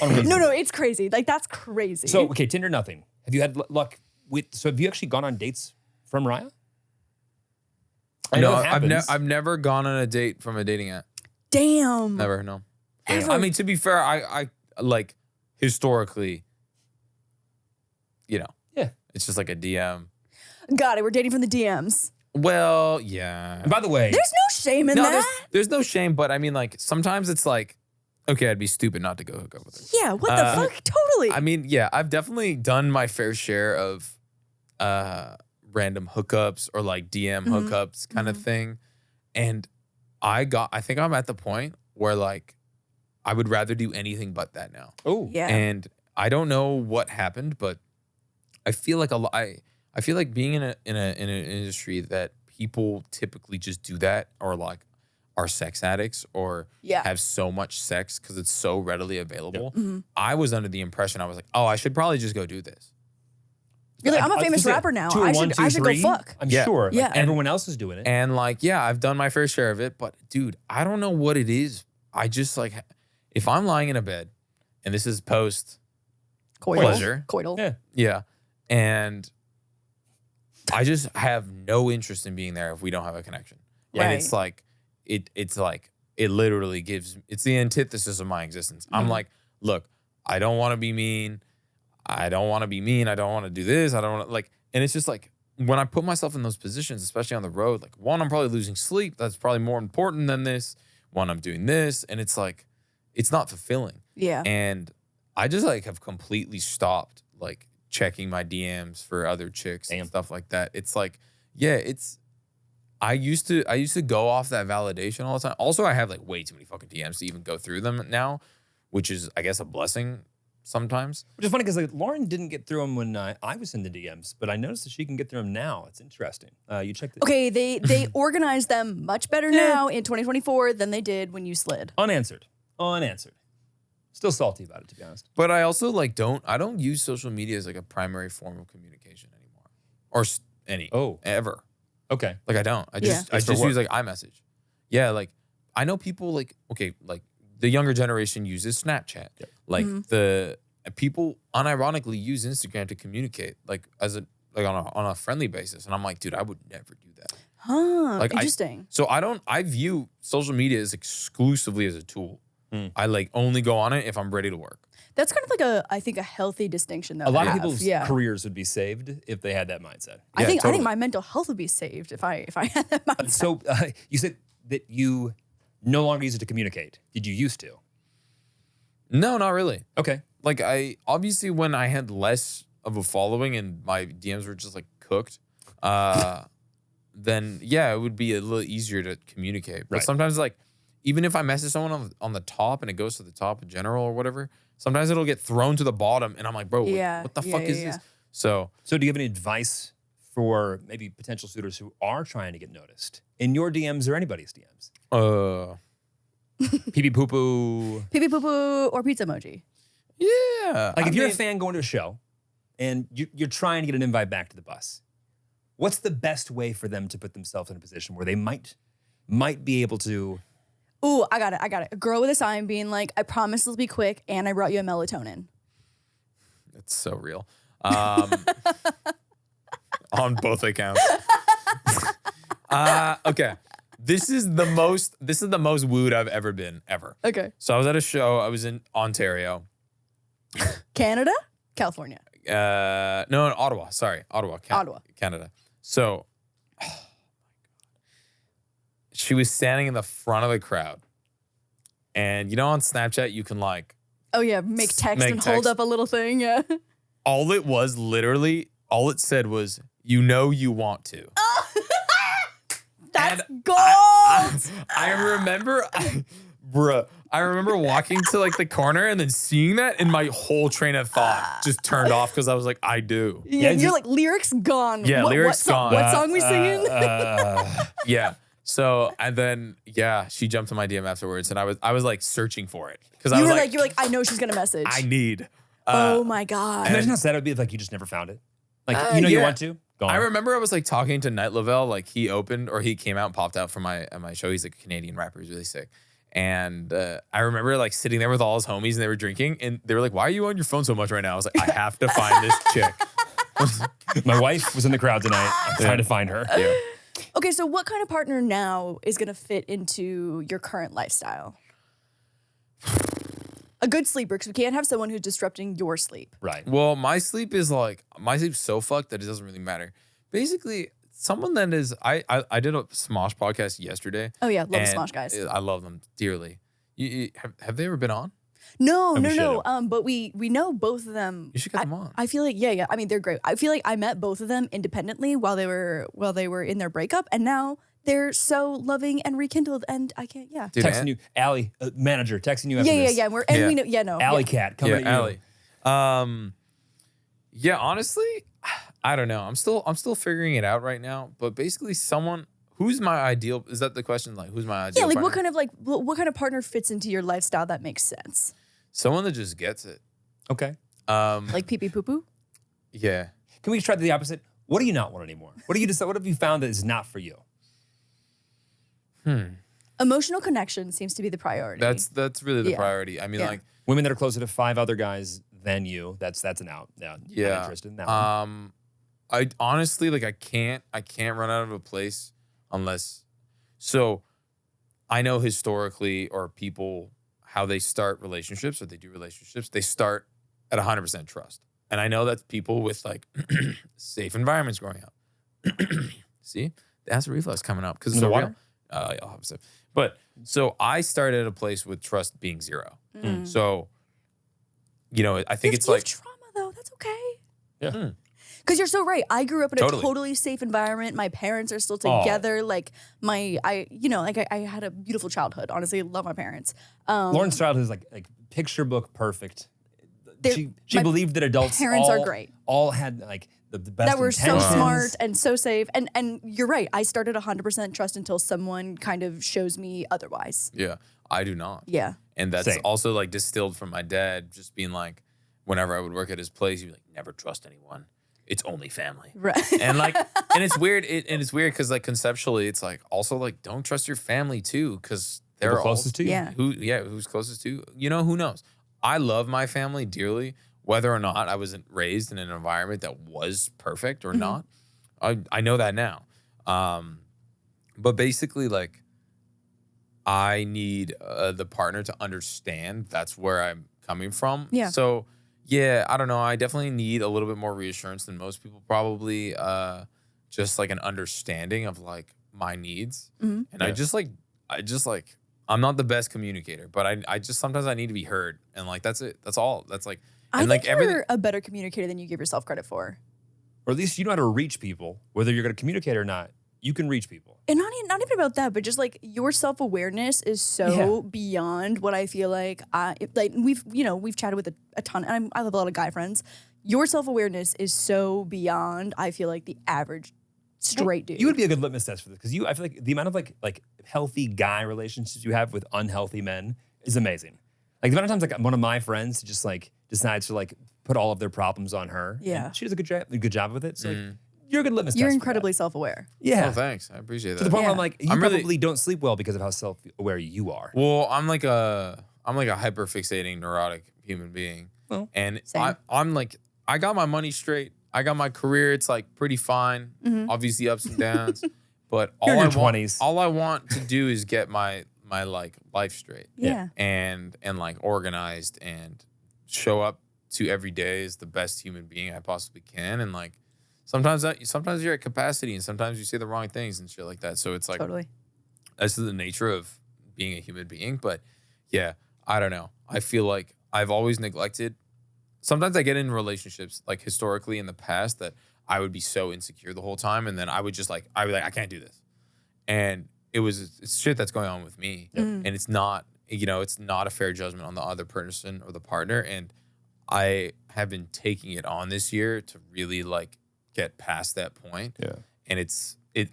No, it's crazy. Like, that's crazy. So, okay, Tinder, nothing. Have you had luck with, so have you actually gone on dates from Raya? No, I've never gone on a date from a dating app. Damn. Never, no. Ever. I mean, to be fair, I like historically, Yeah. it's just like a DM. Got it. We're dating from the DMs. Well, yeah. And by the way, There's no shame in that. There's no shame, but I mean, like, sometimes it's like, okay, I'd be stupid not to go hook up with her. Yeah, what the fuck? Totally. I mean, yeah, I've definitely done my fair share of random hookups or like DM hookups kind of thing. And I think I'm at the point where like I would rather do anything but that now. oh, yeah. And I don't know what happened, but I feel like I feel like being in an industry that people typically just do that or like are sex addicts or have so much sex because it's so readily available. I was under the impression I was like, oh, I should probably just go do this. You're like, I'm a famous rapper now. I should go fuck. I'm sure. Yeah. Like, everyone else is doing it. And like, yeah, I've done my fair share of it, but dude, I don't know what it is. I just like, if I'm lying in a bed and this is post pleasure. Coital. Yeah. And I just have no interest in being there if we don't have a connection. Right. And it's like, it's like, it literally it's the antithesis of my existence. I'm like, look, I don't want to be mean. I don't want to do this. I don't want to like, and it's just like, when I put myself in those positions, especially on the road, like one, I'm probably losing sleep. That's probably more important than this. One, I'm doing this. And it's like, it's not fulfilling. Yeah. And I just like have completely stopped like checking my DMs for other chicks and stuff like that. It's like, yeah, I used to go off that validation all the time. Also, I have like way too many fucking DMs to even go through them now, which is, I guess, a blessing sometimes. Which is funny because like Lauren didn't get through them when I was in the DMs, but I noticed that she can get through them now. It's interesting. You checked it. Okay, they organize them much better now in 2024 than they did when you slid. Unanswered. Still salty about it, to be honest. But I also like I don't use social media as like a primary form of communication anymore, or ever. Okay. Like I don't. I just use like iMessage. Yeah, like I know people like like the younger generation uses Snapchat. Yeah. Like the people unironically use Instagram to communicate like on a friendly basis, and I'm like, dude, I would never do that. Huh. Like interesting. I view social media as exclusively as a tool. I like only go on it if I'm ready to work. That's kind of like I think a healthy distinction though. A lot of people's careers would be saved if they had that mindset. I think my mental health would be saved if I had that mindset. So you said that you no longer use it to communicate. Did you used to? No, not really. Okay. Like obviously when I had less of a following and my DMs were just like cooked, then yeah, it would be a little easier to communicate. But sometimes like even if I message someone on the top and it goes to the top in general or whatever, sometimes it'll get thrown to the bottom and I'm like, bro, what the fuck is this? So do you have any advice for maybe potential suitors who are trying to get noticed in your DMs or anybody's DMs? Pee pee poo poo. Pee pee poo poo or pizza emoji. Yeah. Like if you're a fan going to a show and you're trying to get an invite back to the bus, what's the best way for them to put themselves in a position where they might be able to... Ooh, I got it. A girl with a sign being like, I promise it'll be quick and I brought you a melatonin. That's so real. On both accounts. Okay. This is the most wooed I've ever been, ever. Okay. So I was at a show. I was in Ontario. Canada? California. No, in Ottawa. Sorry. Ottawa. Canada. So, oh my God. She was standing in the front of the crowd. And you know on Snapchat, you can like... Oh yeah, make text and hold up a little thing, yeah. All it said was, you know you want to. That's gold! I remember... I remember walking to like the corner and then seeing that and my whole train of thought just turned off because I was like, I do. Yeah, you're like, lyrics gone. Yeah, lyrics gone. What song we singing? Yeah. So, and then, yeah, she jumped to my DM afterwards and I was like searching for it. Because I was like, you're like, I know she's going to message. I need. Oh my God. Imagine how sad it would be if like you just never found it. Like, you want to? I remember I was like talking to Night Lavelle, like he came out and popped out for my show. He's like a Canadian rapper. He's really sick. And I remember like sitting there with all his homies and they were drinking and they were like, why are you on your phone so much right now? I was like, I have to find this chick. My wife was in the crowd tonight. I'm trying to find her. Yeah. Okay, so what kind of partner now is going to fit into your current lifestyle? A good sleeper, because we can't have someone who's disrupting your sleep. Right. Well, my sleep's so fucked that it doesn't really matter. Basically, someone that is, I did a Smosh podcast yesterday. Oh yeah, love the and Smosh guys. I love them dearly. Have they ever been on? No. should But we know both of them. You should get them on. I feel like yeah. I mean, they're great. I feel like I met both of them independently while they were in their breakup, and now they're so loving and rekindled. And I can't. Yeah. Dude, Texting you, Allie, manager, texting you after this. Yeah. We know. Yeah. No. Alley yeah. cat coming at you. Allie. Yeah, honestly, I don't know. I'm still figuring it out right now. But basically, someone who's my ideal. Is that the question? Like, who's my ideal? Yeah. Like, partner? what kind of partner fits into your lifestyle that makes sense? Someone that just gets it. Okay. Like pee pee poo poo. Yeah. Can we try the opposite? What do you not want anymore? What do you decide? What have you found that is not for you? Emotional connection seems to be the priority. That's really the Yeah. priority. I mean, Yeah. like, Women that are closer to 5 other guys than you, that's an out. Yeah. Not interested in that one. I honestly like I can't run out of a place unless. So, I know historically or people how they start relationships or they do relationships. They start at 100% trust, and I know that's people with like safe environments growing up. See, the acid reflux coming up because it's The so water? real. I'll have some. But so I started at a place with trust being 0. So, I think it's you like have trauma though. That's okay. Yeah. Because you're so right. I grew up in a Totally. totally safe environment. My parents are still together. Like I had a beautiful childhood. Honestly, love my parents. Lauren's childhood is like picture book perfect. They're- She my believed that adults parents are all- great. All had like the best that were so intentions. smart and so safe. And you're right. I started 100% trust until someone kind of shows me otherwise. yeah, I do not. Yeah. And that's Same. also like distilled from my dad just being like, whenever I would work at his place, he'd be like, never trust anyone. It's only family. Right. And like, and it's weird. And it's weird because like conceptually, it's like also like don't trust your family too because they're People closest to you. Yeah. who's closest to you. Who knows? I love my family dearly, whether or not I was raised in an environment that was perfect or not. I know that now. But basically, like, I need the partner to understand that's where I'm coming from. Yeah. So, yeah, I don't know. I definitely need a little bit more reassurance than most people probably. Just like an understanding of like my needs. And I just like, I'm not the best communicator, but I just sometimes I need to be heard. And like, that's it. That's all. That's like, I and think like you're a better communicator than you give yourself credit for. Or at least you know how to reach people, whether you're going to communicate or not. You can reach people. And not even about that, but just like your self-awareness is so beyond what I feel like we've chatted with a ton, and I have a lot of guy friends. Your self-awareness is so beyond, I feel like, the average straight dude. You would be a good litmus test for this because I feel like the amount of like healthy guy relationships you have with unhealthy men is amazing. Like the amount of times like one of my friends just like decides to like put all of their problems on her. Yeah. And she does a good job with it. So like, you're a good litmus test. You're for incredibly self-aware. that. Yeah. Oh, thanks. I appreciate that. To the point where Yeah. I'm like, you probably don't sleep well because of how self-aware you are. Well, I'm like a hyper fixating neurotic human being. Well, and same. I'm like, I got my money straight. I got my career. It's like pretty fine. Obviously ups and downs. But You're in your all 20s. I want to do is get my like life straight. Yeah. And like organized and show up to every day as the best human being I possibly can. And like sometimes you're at capacity and sometimes you say the wrong things and shit like that. So it's like Totally. that's the nature of being a human being. But yeah, I don't know. I feel like I've always neglected. Sometimes I get in relationships like historically in the past that I would be so insecure the whole time. And then I'd be like, I can't do this. And it's shit that's going on with me. And it's not, it's not a fair judgment on the other person or the partner. And I have been taking it on this year to really like get past that point. Yeah. And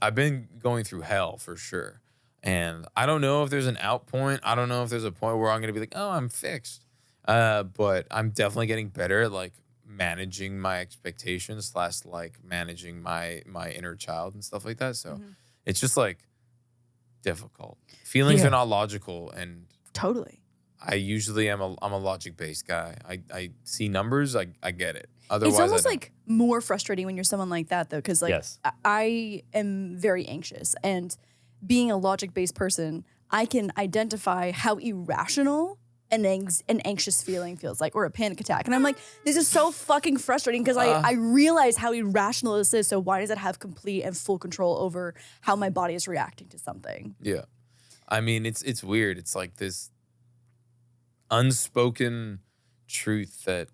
I've been going through hell for sure. And I don't know if there's an out point. I don't know if there's a point where I'm going to be like, oh, I'm fixed. But I'm definitely getting better at like managing my expectations / like managing my inner child and stuff like that. So it's just like, difficult. Feelings are not logical, and Totally. I usually I'm a logic based guy. I see numbers, I get it. Otherwise, It's almost like more frustrating when you're someone like that, though, because like Yes. I am very anxious, and being a logic-based person, I can identify how irrational an anxious feeling feels like, or a panic attack, and I'm like, this is so fucking frustrating because I realize how irrational this is. So why does it have complete and full control over how my body is reacting to something? Yeah. I mean, it's weird. It's like this unspoken truth that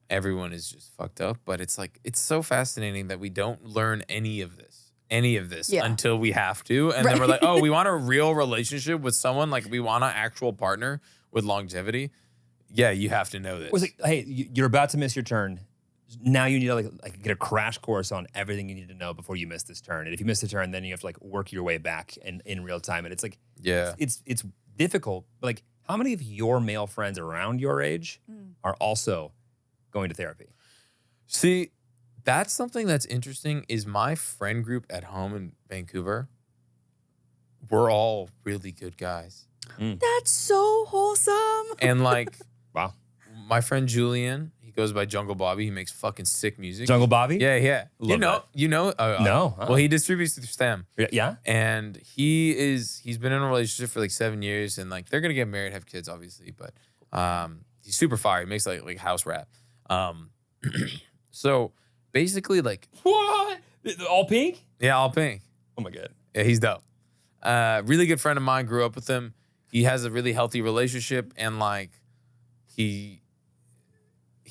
everyone is just fucked up, but it's like it's so fascinating that we don't learn any of this until we have to, and then we're like, oh, we want a real relationship with someone, like we want an actual partner with longevity. Yeah, you have to know this. Was it, hey, you're about to miss your turn. Now you need to like get a crash course on everything you need to know before you miss this turn. And if you miss the turn, then you have to like work your way back in real time. And it's like, it's difficult. But like, how many of your male friends around your age are also going to therapy? See, that's something that's interesting. Is my friend group at home in Vancouver? We're all really good guys, That's so wholesome. and like, Wow. my friend Julian, he goes by Jungle Bobby. He makes fucking sick music. Jungle Bobby? Yeah. Love You know. No. Well, he distributes through Stem. Yeah? And he's been in a relationship for like 7 years, and like they're gonna get married, have kids, obviously. But he's super fire. He makes like house rap. So basically, like, What? All pink? yeah, all pink. Oh my God. Yeah, he's dope. Really good friend of mine. Grew up with him. He has a really healthy relationship, and like he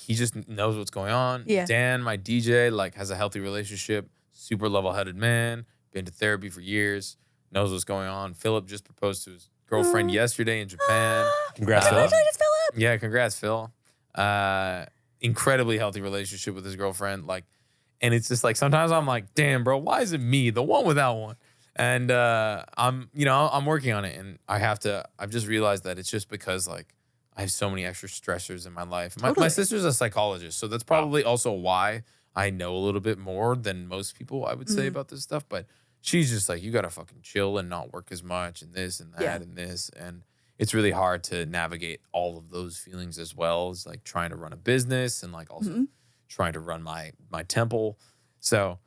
just knows what's going on. Yeah. Dan, my DJ, like has a healthy relationship. Super level-headed man. Been to therapy for years. Knows what's going on. Philip just proposed to his girlfriend yesterday in Japan. Congrats, Philip. Congratulations, Philip. Yeah, congrats, Phil. Incredibly healthy relationship with his girlfriend. Like, and it's just like sometimes I'm like, damn, bro, why is it me, the one without one? And I'm working on it, and I've just realized that it's just because like I have so many extra stressors in my life. My sister's a psychologist, so that's probably also why I know a little bit more than most people, I would say, about this stuff. But she's just like, you gotta fucking chill and not work as much, and this and that and this, and it's really hard to navigate all of those feelings as well as like trying to run a business and like also trying to run my temple. So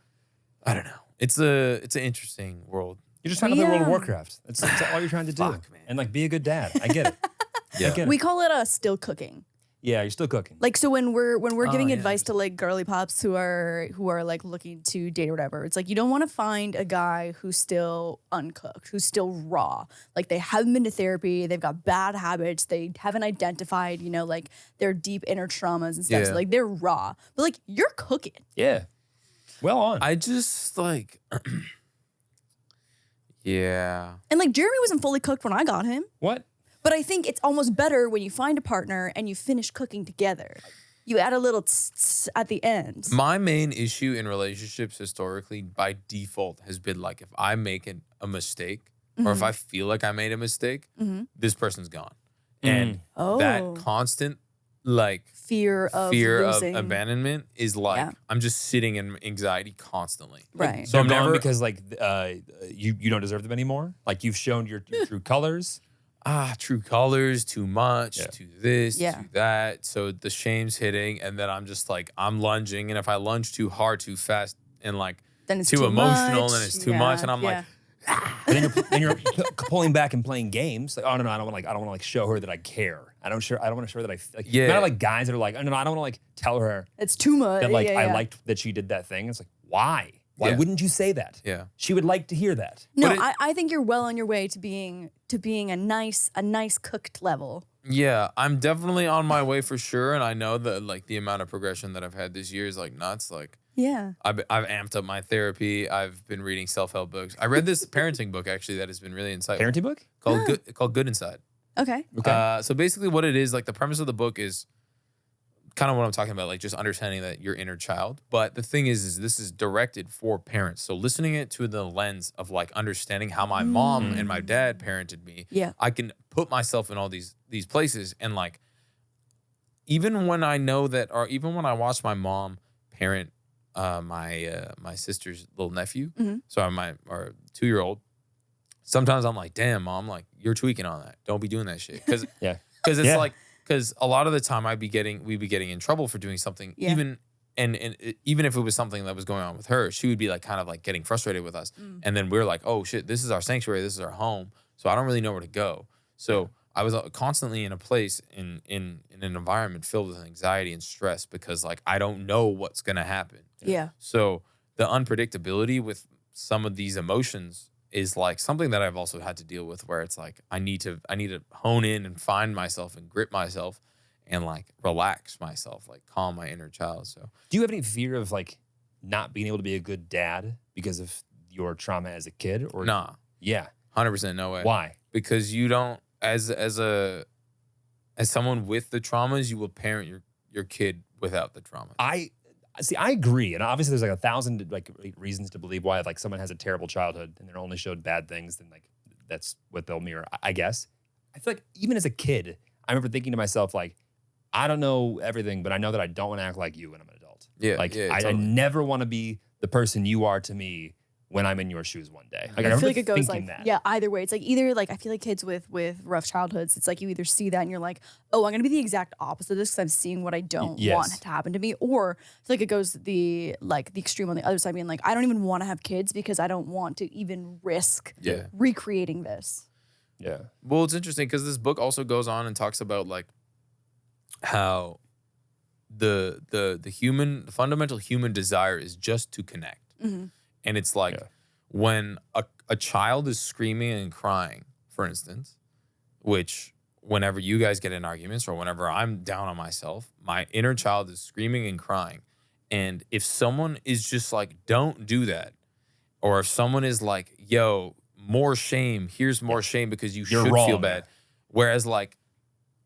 I don't know. It's an interesting world. You're just trying to play World of Warcraft. That's all you're trying to do. Fuck, man. And like be a good dad. I get it. Yeah. I get it. We call it still cooking. Yeah, you're still cooking. Like, so when we're giving yeah, advice to like girly pops who are like looking to date or whatever, it's like you don't want to find a guy who's still uncooked, who's still raw. Like they haven't been to therapy, they've got bad habits, they haven't identified, like their deep inner traumas and stuff. Yeah. So like they're raw, but like you're cooking. Yeah. Well on. I just like, yeah. And like Jeremy wasn't fully cooked when I got him, What? but I think it's almost better when you find a partner and you finish cooking together. You add a little tss at the end. My main issue in relationships historically by default has been like if I make a mistake or if I feel like I made a mistake, this person's gone. And that constant like Fear of losing. abandonment is like Yeah. I'm just sitting in anxiety constantly. Right. So I'm never- gone because like you don't deserve them anymore? Like you've shown your true colors? True colors, too much, to this, Yeah. to that. So the shame's hitting, and then I'm just like, I'm lunging. And if I lunge too hard, too fast, and like Then it's too too emotional, much. then it's too Yeah, much. And I'm yeah. like, And then you're pulling back and playing games. Like, oh no, I don't want to like show her that I care. I don't want to show her that I like. Yeah. Not like guys that are like, oh no, I don't want to like tell her It's too much. that like yeah, I yeah. liked that she did that thing. It's like, why? Why Yeah. wouldn't you say that? yeah. She would like to hear that. No, But I think you're well on your way to being a nice cooked level. Yeah, I'm definitely on my way for sure. And I know that like the amount of progression that I've had this year is like nuts. Like Yeah. I've amped up my therapy. I've been reading self-help books. I read this parenting book actually that has been really insightful. Parenting book? Called Good Inside. Okay. So basically what it is, like the premise of the book is kind of what I'm talking about, like just understanding that your inner child. But the thing is this is directed for parents. So listening it to the lens of like understanding how my mom and my dad parented me. Yeah. I can put myself in all these places. And like, even when I know that, or even when I watch my mom parent my sister's little nephew, so my 2-year-old, sometimes I'm like, damn, mom, like you're tweaking on that. Don't be doing that shit. Because Yeah. it's Yeah. like, because a lot of the time we'd be getting in trouble for doing something, Yeah. even even if it was something that was going on with her, she would be like kind of like getting frustrated with us. And then we're like, oh shit, this is our sanctuary, this is our home. So I don't really know where to go. So I was constantly in a place in an environment filled with anxiety and stress because like I don't know what's gonna happen. Yeah. So the unpredictability with some of these emotions is like something that I've also had to deal with, where it's like I need to hone in and find myself and grip myself and like relax myself, like calm my inner child. So Do you have any fear of like not being able to be a good dad because of your trauma as a kid? Or nah, Yeah. 100% no way. Why? Because you don't, as someone with the traumas, you will parent your kid without the trauma. I agree, and obviously there's like 1,000 like reasons to believe why like someone has a terrible childhood and they're only showed bad things, then like that's what they'll mirror. I guess. I feel like even as a kid, I remember thinking to myself like, I don't know everything, but I know that I don't want to act like you when I'm an adult. Yeah, like yeah, I totally. never want to be the person you are to me when I'm in your shoes one day. Like, I feel remember like it goes thinking like, that. yeah, either way. It's like either like, I feel like kids with rough childhoods, it's like you either see that and you're like, oh, I'm going to be the exact opposite of this because I'm seeing what I don't Yes. want to happen to me. Or I feel like it goes the extreme on the other side, being like, I don't even want to have kids because I don't want to even risk Yeah. recreating this. Yeah. Well, it's interesting because this book also goes on and talks about like how the fundamental human desire is just to connect. And it's like when a child is screaming and crying, for instance, which whenever you guys get in arguments or whenever I'm down on myself, my inner child is screaming and crying. And if someone is just like, don't do that, or if someone is like, yo, more shame, here's more shame because you You're should wrong. feel bad. Whereas like,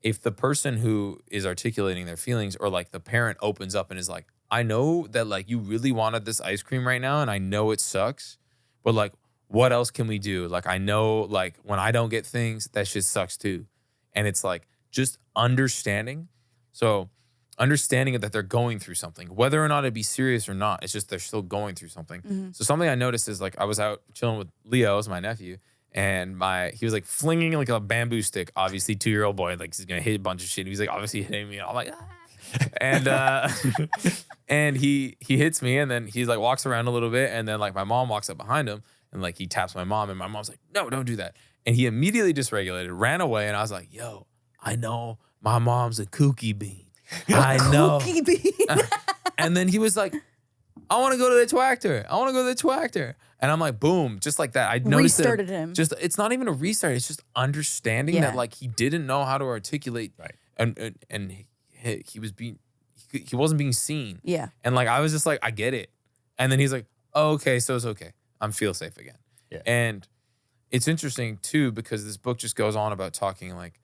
if the person who is articulating their feelings or like the parent opens up and is like, I know that like you really wanted this ice cream right now and I know it sucks, but like, what else can we do? Like, I know like when I don't get things, that shit sucks too. And it's like just understanding. So understanding that they're going through something, whether or not it be serious or not, it's just they're still going through something. So something I noticed is like I was out chilling with Leo, my nephew, and he was like flinging like a bamboo stick, obviously 2-year-old boy, like he's gonna hit a bunch of shit. He was like obviously hitting me. And I'm like, ah. And and he hits me and then he's like walks around a little bit and then like my mom walks up behind him and like he taps my mom and my mom's like, no, don't do that. And he immediately dysregulated, ran away, and I was like, yo, I know my mom's a kooky bean. I know. Kooky bean. And then he was like, I want to go to the twactor. I want to go to the twactor. And I'm like, boom, just like that. I noticed Restarted him. Just it's not even a restart. It's just understanding Yeah. that like he didn't know how to articulate, Right. and he wasn't being seen. Yeah. And like I was just like, I get it. And then he's like, oh, okay, so it's okay. I'm feel safe again. Yeah. And it's interesting too because this book just goes on about talking like,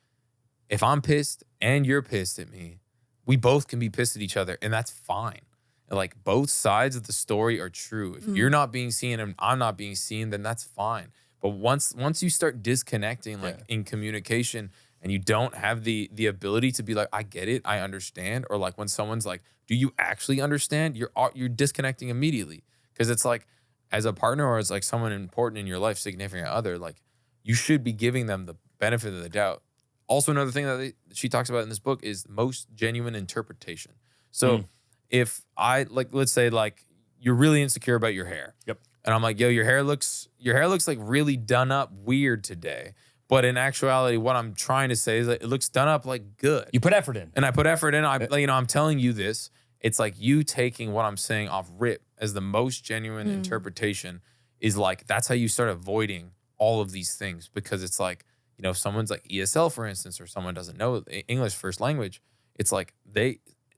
if I'm pissed and you're pissed at me, we both can be pissed at each other, and that's fine. Like both sides of the story are true. If you're not being seen and I'm not being seen, then that's fine. But once you start disconnecting, like in communication, and you don't have the ability to be like, I get it, I understand, or like when someone's like, do you actually understand? You're disconnecting immediately because it's like, as a partner or as like someone important in your life, significant other, like you should be giving them the benefit of the doubt. Also, another thing that she talks about in this book is most genuine interpretation. So if I like, let's say like you're really insecure about your hair. Yep. And I'm like, yo, your hair looks like really done up weird today. But in actuality, what I'm trying to say is that it looks done up like good. You put effort in. And I put effort in. I'm telling you this. It's like you taking what I'm saying off rip as the most genuine interpretation is like, that's how you start avoiding all of these things. Because it's like, you know, if someone's like ESL, for instance, or someone doesn't know English first language, it's like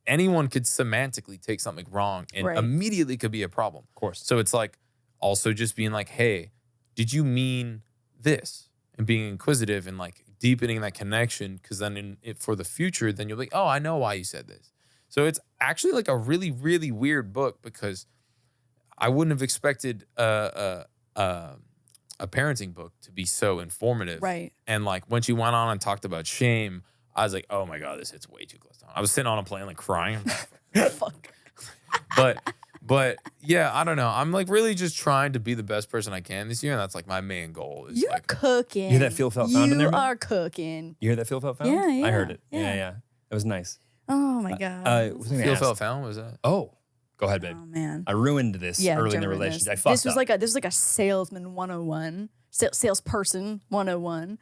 anyone could semantically take something wrong and immediately could be a problem. Of course. So it's like also just being like, hey, did you mean this? And being inquisitive and like deepening that connection, because then for the future, then you'll be, oh, I know why you said this. So it's actually like a really, really weird book because I wouldn't have expected a parenting book to be so informative. Right. And like when she went on and talked about shame, I was like, oh my God, this hits way too close to home. I was sitting on a plane like crying. Fuck. But But yeah, I don't know. I'm like really just trying to be the best person I can this year, and that's like my main goal. Is You're like cooking. You hear that feel felt found in there? You man? are cooking. You hear that feel felt found? Yeah, yeah, I heard it. yeah. Yeah. That was nice. Oh my god. Was I gonna feel ask? felt found. Was that? Oh, go ahead, babe. Oh man. I ruined this early in the German relationship. I is. fucked This was up. like a salesman 101, salesperson 101.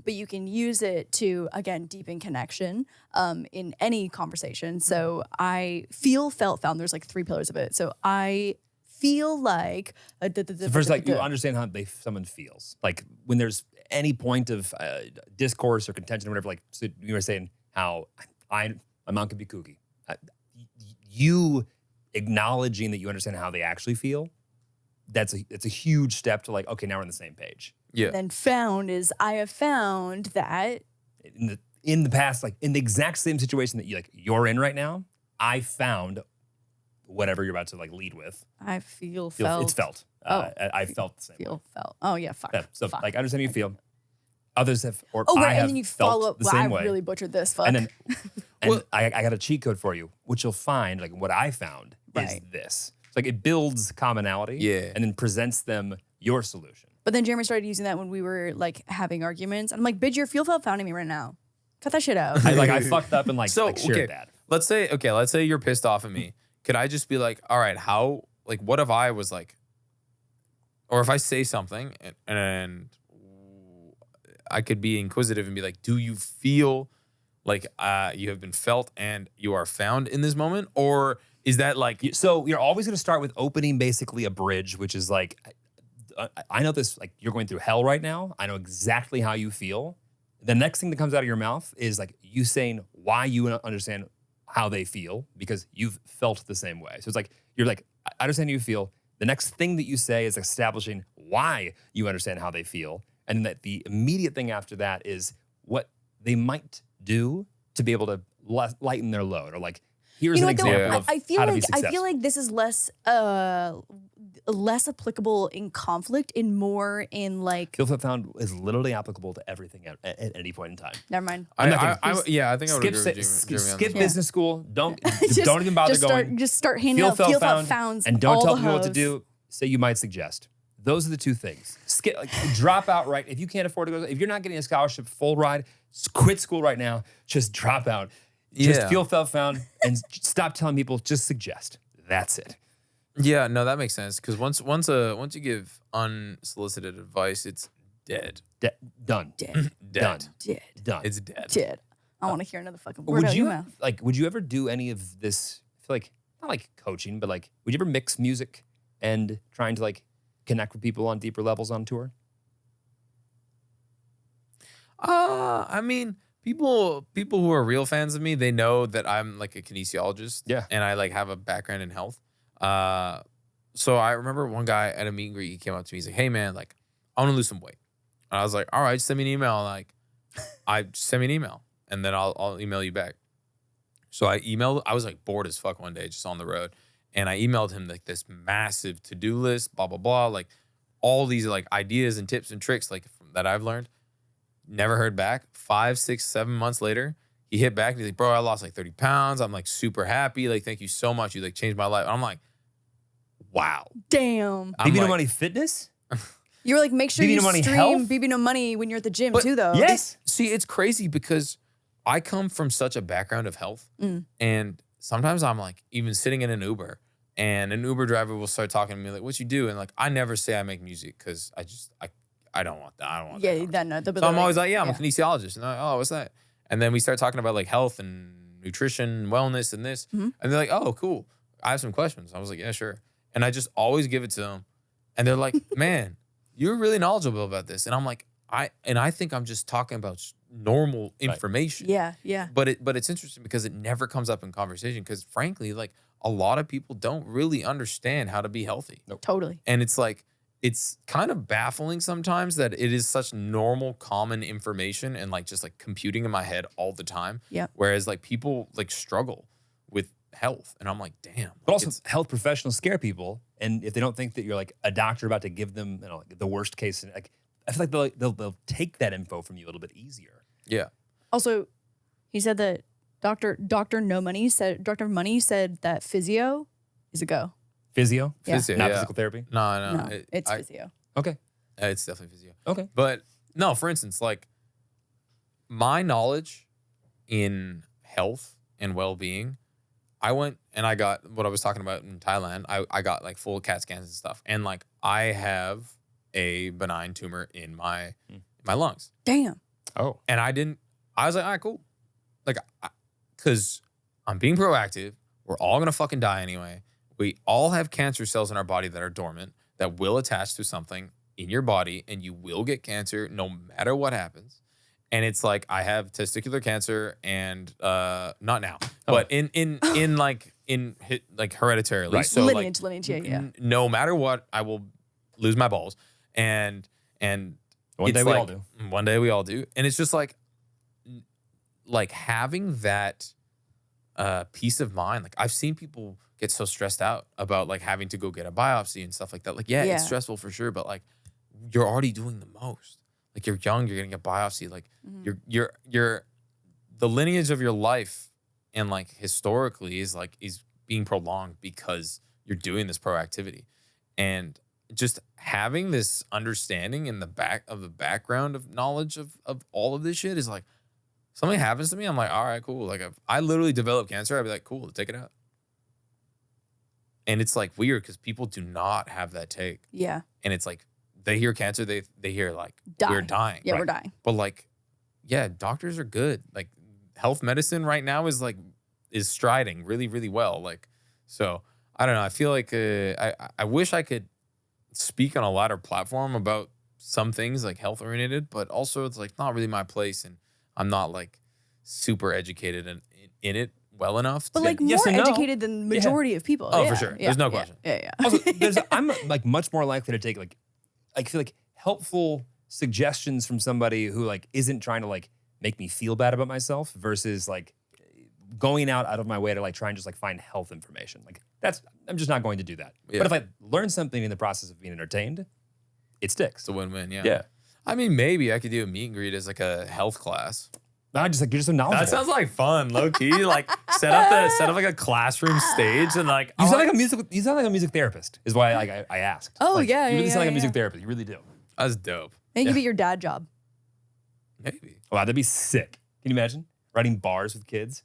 But you can use it to again deepen connection in any conversation. So I feel felt found. There's like 3 pillars of it. So I feel like First, like you understand how someone feels. Like when there's any point of discourse or contention or whatever. Like so you were saying how my mom could be kooky. You acknowledging that you understand how they actually feel. It's a huge step to like, okay, now we're on the same page. Yeah. Then found is I have found that In the past, like in the exact same situation that you're in right now, I found whatever you're about to like lead with. I feel felt. It's felt. I felt the same. Feel felt. Oh yeah, fuck. Yeah, so fuck. like I understand how you feel. Others have, or Oh, I right, have and then you felt follow up. the Well, same I way. really butchered this. Fuck. And then I got a cheat code for you, which you'll find, like what I found is Right. this. It's like it builds commonality Yeah. and then presents them your solution. But then Jeremy started using that when we were like having arguments. And I'm like, bitch, your feel felt founding me right now. Cut that shit out. I fucked up and So shared okay, that. let's say you're pissed off at me. Could I just be like, all right, how like what if I was like, or if I say something and I could be inquisitive and be like, do you feel like you have been felt and you are found in this moment, or is that like So you're always going to start with opening basically a bridge, which is like, I know this, like you're going through hell right now. I know exactly how you feel. The next thing that comes out of your mouth is like you saying why you understand how they feel because you've felt the same way. So it's like, you're like, I understand how you feel. The next thing that you say is establishing why you understand how they feel. And then that the immediate thing after that is what they might do to be able to lighten their load, or like, here's an example of I feel how like to be successful. I feel like this is less applicable in conflict and more in like. Feel Felt Found is literally applicable to everything at any point in time. Never mind. I not gonna- think I would agree with Jeremy on Skip that. business school. Don't even bother going. Just start handing out feel felt founds and don't all tell the people what to hoes. do. Say you might suggest. Those are the 2 things. Skip, drop out right. If you can't afford to go, if you're not getting a scholarship, full ride, quit school right now. Just drop out. Just Yeah. Feel Felt Found and stop telling people. Just suggest. That's it. Yeah, no, that makes sense. Because once you give unsolicited advice, it's dead. Done. Dead. Dead. Dead. Done. It's dead. Dead. I want to hear another fucking word out of your mouth. Would you ever do any of this? I feel like not like coaching, but like, would you ever mix music and trying to like connect with people on deeper levels on tour? I mean, people who are real fans of me, they know that I'm like a kinesiologist. Yeah. And I like have a background in health. So I remember one guy at a meet and greet, he came up to me, he's like, hey man, like, I want to lose some weight. And I was like, all right, send me an email. Like, send me an email and then I'll email you back. So I was like bored as fuck one day, just on the road. And I emailed him like this massive to-do list, blah, blah, blah. Like all these like ideas and tips and tricks like that I've learned. Never heard back. 5, 6, 7 months later, he hit back and he's like, bro, I lost like 30 pounds. I'm like super happy. Like, thank you so much. You like changed my life. I'm like, wow. Damn. I'm BB No like, Money Fitness? You were like, make sure BB you No Money stream Health? BB No Money when you're at the gym But- too, though. Yes. See, it's crazy because I come from such a background of health. And sometimes I'm like even sitting in an Uber and an Uber driver will start talking to me like, what you do? And like, I never say I make music because I don't want that. I don't want Yeah, that. that no. So I'm always like, yeah, I'm a kinesiologist. And they're like, oh, what's that? And then we start talking about like health and nutrition, wellness and this. And they're like, oh, cool. I have some questions. I was like, yeah, sure. And I just always give it to them. And they're like, man, you're really knowledgeable about this. And I'm like, I think I'm just talking about normal information. Yeah, yeah. But it's interesting because it never comes up in conversation because frankly, like a lot of people don't really understand how to be healthy. Totally. And it's like, it's kind of baffling sometimes that it is such normal, common information and like just like computing in my head all the time. Yeah. Whereas like people like struggle with health. And I'm like, damn. But also, health professionals scare people. And if they don't think that you're like a doctor about to give them, you know, like the worst case, like I feel like they'll take that info from you a little bit easier. Yeah. Also, he said that Dr. Money said that physio is a go. Physio? Yeah. Physio, Not yeah. physical therapy? No. It's physio. Okay. It's definitely physio. Okay. But no, for instance, like my knowledge in health and well-being, I went and I got what I was talking about in Thailand. I got like full CAT scans and stuff. And like I have a benign tumor in my lungs. Damn. Oh. And I was like, all right, cool. Like, because I'm being proactive. We're all going to fucking die anyway. We all have cancer cells in our body that are dormant that will attach to something in your body and you will get cancer no matter what happens. And it's like, I have testicular cancer and not now, but in hereditarily. Right. So Lineage, yeah. No matter what, I will lose my balls. And One day we all do. One day we all do. And it's just like having that peace of mind. Like I've seen people get so stressed out about like having to go get a biopsy and stuff like that. Like, yeah, it's stressful for sure, but like you're already doing the most. Like you're young, you're getting a biopsy. Like you're the lineage of your life and like historically is being prolonged because you're doing this proactivity. And just having this understanding in the background of knowledge of all of this shit is like, something happens to me, I'm like, all right, cool. Like if I literally develop cancer, I'd be like, cool, take it out. And it's like weird because people do not have that take. Yeah. And it's like they hear cancer, they hear like we're dying. Yeah, right? we're dying. But like, yeah, doctors are good. Like health medicine right now is striding really, really well. Like, so I don't know. I feel like I wish I could speak on a louder platform about some things like health oriented, but also it's like not really my place. And I'm not like super educated in it well enough. But like more educated than the majority of people. Oh, for sure. There's no question. Yeah. Also, I'm like much more likely to take like, I feel like helpful suggestions from somebody who like isn't trying to like make me feel bad about myself versus like going out of my way to like try and just like find health information. Like I'm just not going to do that. Yeah. But if I learn something in the process of being entertained, it sticks. It's a win-win. Yeah. Yeah. I mean, maybe I could do a meet and greet as like a health class. No, just like you're just so knowledgeable. That sounds like fun, low key. Like set up like a classroom stage and like You sound like a music therapist. Is why I asked. Oh, Like, yeah, you really yeah, sound like a yeah. music therapist. You really do. That's dope. Maybe give it your dad job. Maybe. Wow, that'd be sick. Can you imagine writing bars with kids?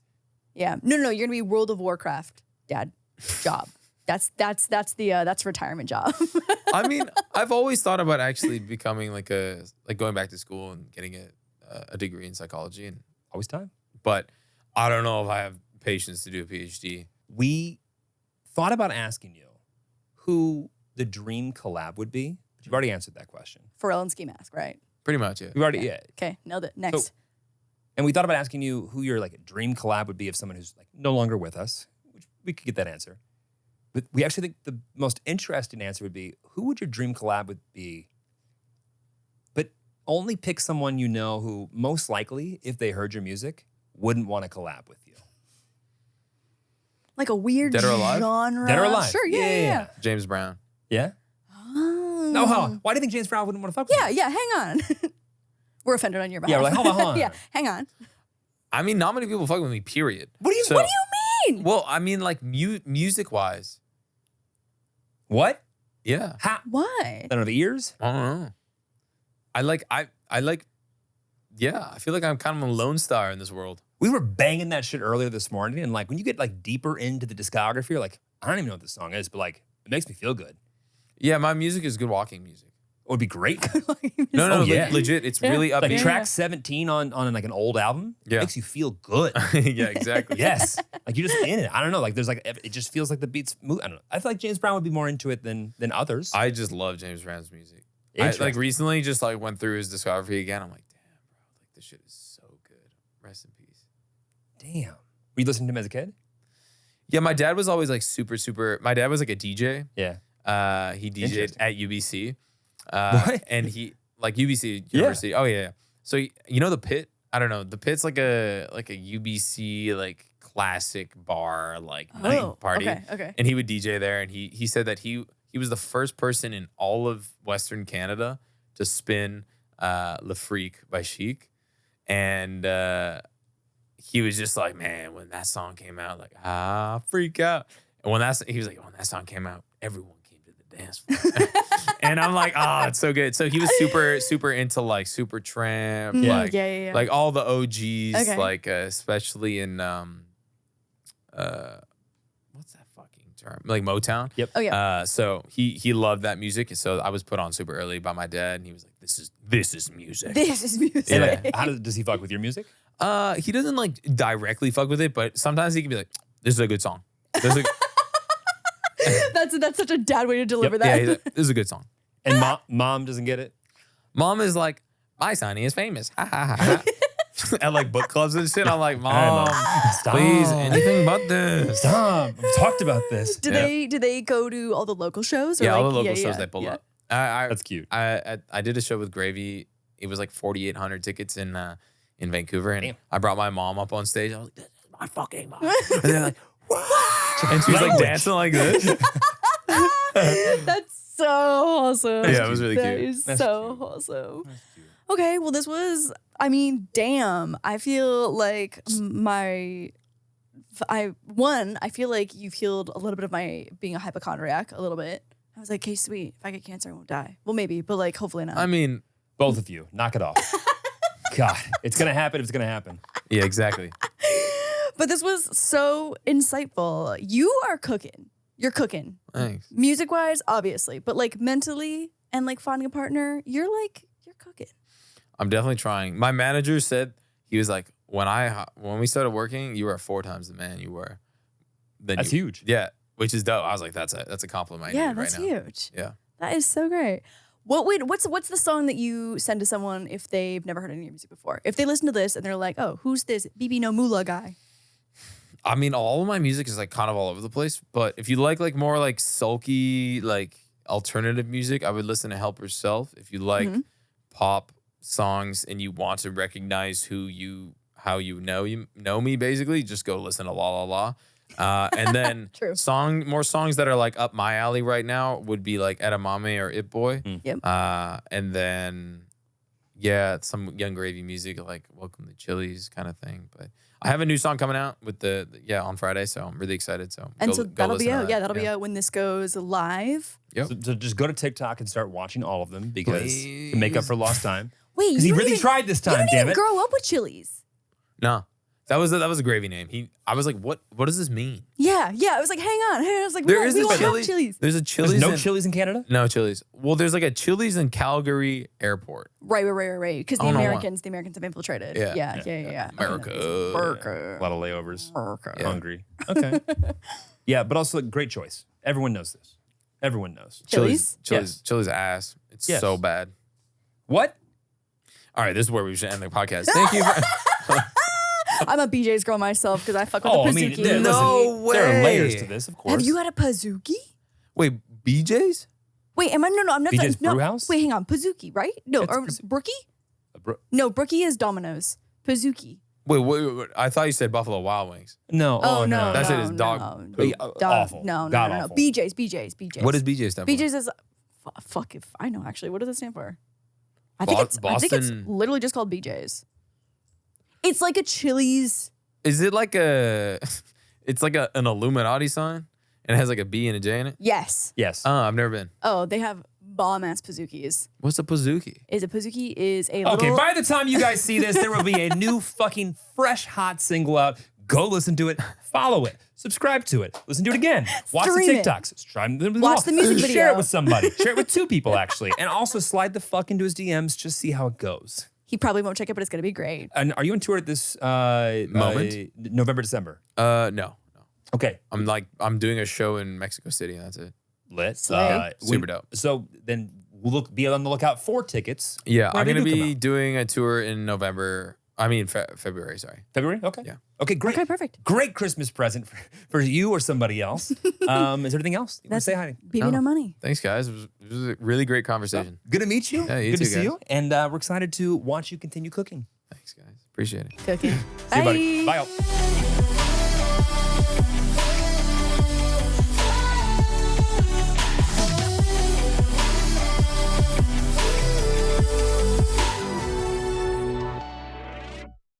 Yeah. No. You're gonna be World of Warcraft dad job. That's retirement job. I mean, I've always thought about actually becoming like going back to school and getting a degree in psychology, and Always time. but I don't know if I have patience to do a PhD. We thought about asking you who the dream collab would be, but you've already answered that question. Pharrell and Ski Mask, right? Pretty much, yeah. You've already, yeah. Okay, nailed it. Next. And we thought about asking you who your like dream collab would be of someone who's like no longer with us, which we could get that answer. But we actually think the most interesting answer would be who would your dream collab would be? But only pick someone you know who most likely, if they heard your music, wouldn't want to collab with you. Like a weird Dead or alive? genre. Dead or alive? Sure, yeah. James Brown. Yeah? Oh. No, why do you think James Brown wouldn't want to fuck with you? Yeah, hang on. We're offended on your behalf. Yeah, we're like, hold on. Yeah, hang on. I mean, not many people fuck with me, period. What do you mean? Well, I mean, like music-wise. What? Yeah. Why? I don't know, the ears? I don't know. I like, yeah, I feel like I'm kind of a lone star in this world. We were banging that shit earlier this morning, and like when you get like deeper into the discography, you're like, I don't even know what this song is, but like it makes me feel good. Yeah, my music is good walking music. It would be great. No, Oh, yeah. legit. It's really Like upbeat. track 17 on like an old album makes you feel good. Yeah, exactly. Yes. Like you're just in it. I don't know. Like there's like, it just feels like the beats move. I don't know. I feel like James Brown would be more into it than others. I just love James Brown's music. I Interesting. like recently just like went through his discography again. I'm like, damn, bro, like this shit is so good. Rest in peace. Damn. Were you listening to him as a kid? Yeah, my dad was always like super. My dad was like a DJ. Yeah. He DJ'd at UBC. What? And he like UBC University. Oh yeah. So you know the Pit? I don't know. The Pit's like a UBC like classic bar like night party. Okay. And he would DJ there, and he said that he was the first person in all of Western Canada to spin Le Freak by Chic. And he was just like, man, when that song came out, like, freak out. And when he was like, when that song came out, everyone came to the dance floor. And I'm like, it's so good. So he was super into like Super Tramp, like all the OGs, like especially in what's that fucking term? Like Motown. Yep. Oh yeah. So he loved that music, and so I was put on super early by my dad, and he was like, "This is music." This is music. Yeah. Like, does he fuck with your music? He doesn't like directly fuck with it, but sometimes he can be like, "This is a good song." That's such a dad way to deliver Yeah, that. he's like, this is a good song. And mom doesn't get it? Mom is like, "My son is famous." Ha ha ha. At like book clubs and shit. I'm like, Mom, Stop. please, anything but this. Stop. We've talked about this. Do they go to all the local shows? Or Yeah, like, all the local shows they pull up. That's cute. I did a show with Gravy. It was like 4,800 tickets in Vancouver, and I brought my mom up on stage. I was like, "This is my fucking mom," and they're like, "What?" And she was like dancing like this. That's so awesome. Yeah, it was really cute. That is so awesome. Okay, well, this was, I mean, damn. I feel like I feel like you've healed a little bit of my being a hypochondriac a little bit. I was like, okay, sweet. If I get cancer, I won't die. Well, maybe, but like, hopefully not. I mean, both of you, knock it off. God, it's going to happen if it's going to happen. Yeah, exactly. But this was so insightful. You are cooking. You're cooking. Thanks. Music-wise, obviously, but like mentally and like finding a partner, you're cooking. I'm definitely trying. My manager said, he was like, when we started working, you were 4 times the man you were. That's huge. Yeah, which is dope. I was like, that's a compliment. Yeah, I need that's right now. huge. Yeah. That is so great. What's the song that you send to someone if they've never heard any of your music before? If they listen to this and they're like, oh, who's this BBNO Moolah guy? I mean, all of my music is like kind of all over the place, but if you like more like sulky, like alternative music, I would listen to Help Yourself. If you like pop songs and you want to recognize how you know me, basically, just go listen to La La La. And then more songs that are like up my alley right now would be like Edamame or It Boy. Yep. And then some Young Gravy music like Welcome to Chili's kind of thing. But I have a new song coming out with on Friday, so I'm really excited. So that'll be out. Yeah, that'll be out when this goes live. Yep. So just go to TikTok and start watching all of them because to make up for lost time. Wait, because he really tried this time. You Damn didn't it! grow up with Chili's. No. That was a Gravy name. I was like, what does this mean? Yeah. I was like, hang on. I was like, There is we a don't have Chili's. Chili's. There's a Chili's. There's no Chili's in Canada? No Chili's. Well, there's like a Chili's in Calgary Airport. Right. Because the Oh, no, Americans have infiltrated. Yeah. America. A lot of layovers. Hungry. Okay. Yeah, but also great choice. Everyone knows this. Everyone knows. Chili's? Chili's ass. It's so bad. What? All right, this is where we should end the podcast. Thank you. I'm a BJ's girl myself because I fuck with the Pizookie. There are layers to this, of course. Have you had a Pizookie? Wait, BJ's? Wait, I'm not. BJ's Brewhouse? Wait, hang on. Pizookie, right? No, or Brookie? No, Brookie is Domino's. Pizookie. Wait. I thought you said Buffalo Wild Wings. No. Oh, no. That shit is dog poop. Awful. No. God-awful. BJ's. What does BJ's stand for? BJ's is fuck if I know actually. What does it stand for? I think it's literally just called BJ's. It's like a Chili's. Is it like it's like an Illuminati sign and it has like a B and a J in it? Yes. I've never been. Oh, they have bomb ass Pizookies. What's a Pizookie? A Pizookie is a Okay, little... by the time you guys see this, there will be a new fucking fresh hot single out. Go listen to it, follow it, subscribe to it, listen to it again, watch Stream the it. TikToks, Watch the music video. Share it with somebody, share it with 2 people actually, and also slide the fuck into his DMs, just see how it goes. He probably won't check it, but it's gonna be great. And are you on tour at this moment? November, December? No. Okay. I'm doing a show in Mexico City, and that's it. Lit. Super dope. So then we'll be on the lookout for tickets. Yeah, I'm Whenever gonna they do come be out. doing a tour in November. I mean February. Sorry. February? Okay. Yeah. Okay, great. Okay, perfect. Great Christmas present for you or somebody else. Is there anything else? You want to say hi? BB No money. Thanks, guys. It was a really great conversation. Good to meet you. Yeah, you Good too, to see guys. you. And we're excited to watch you continue cooking. Thanks, guys. Appreciate it. Cooking. See you, buddy. Bye. All.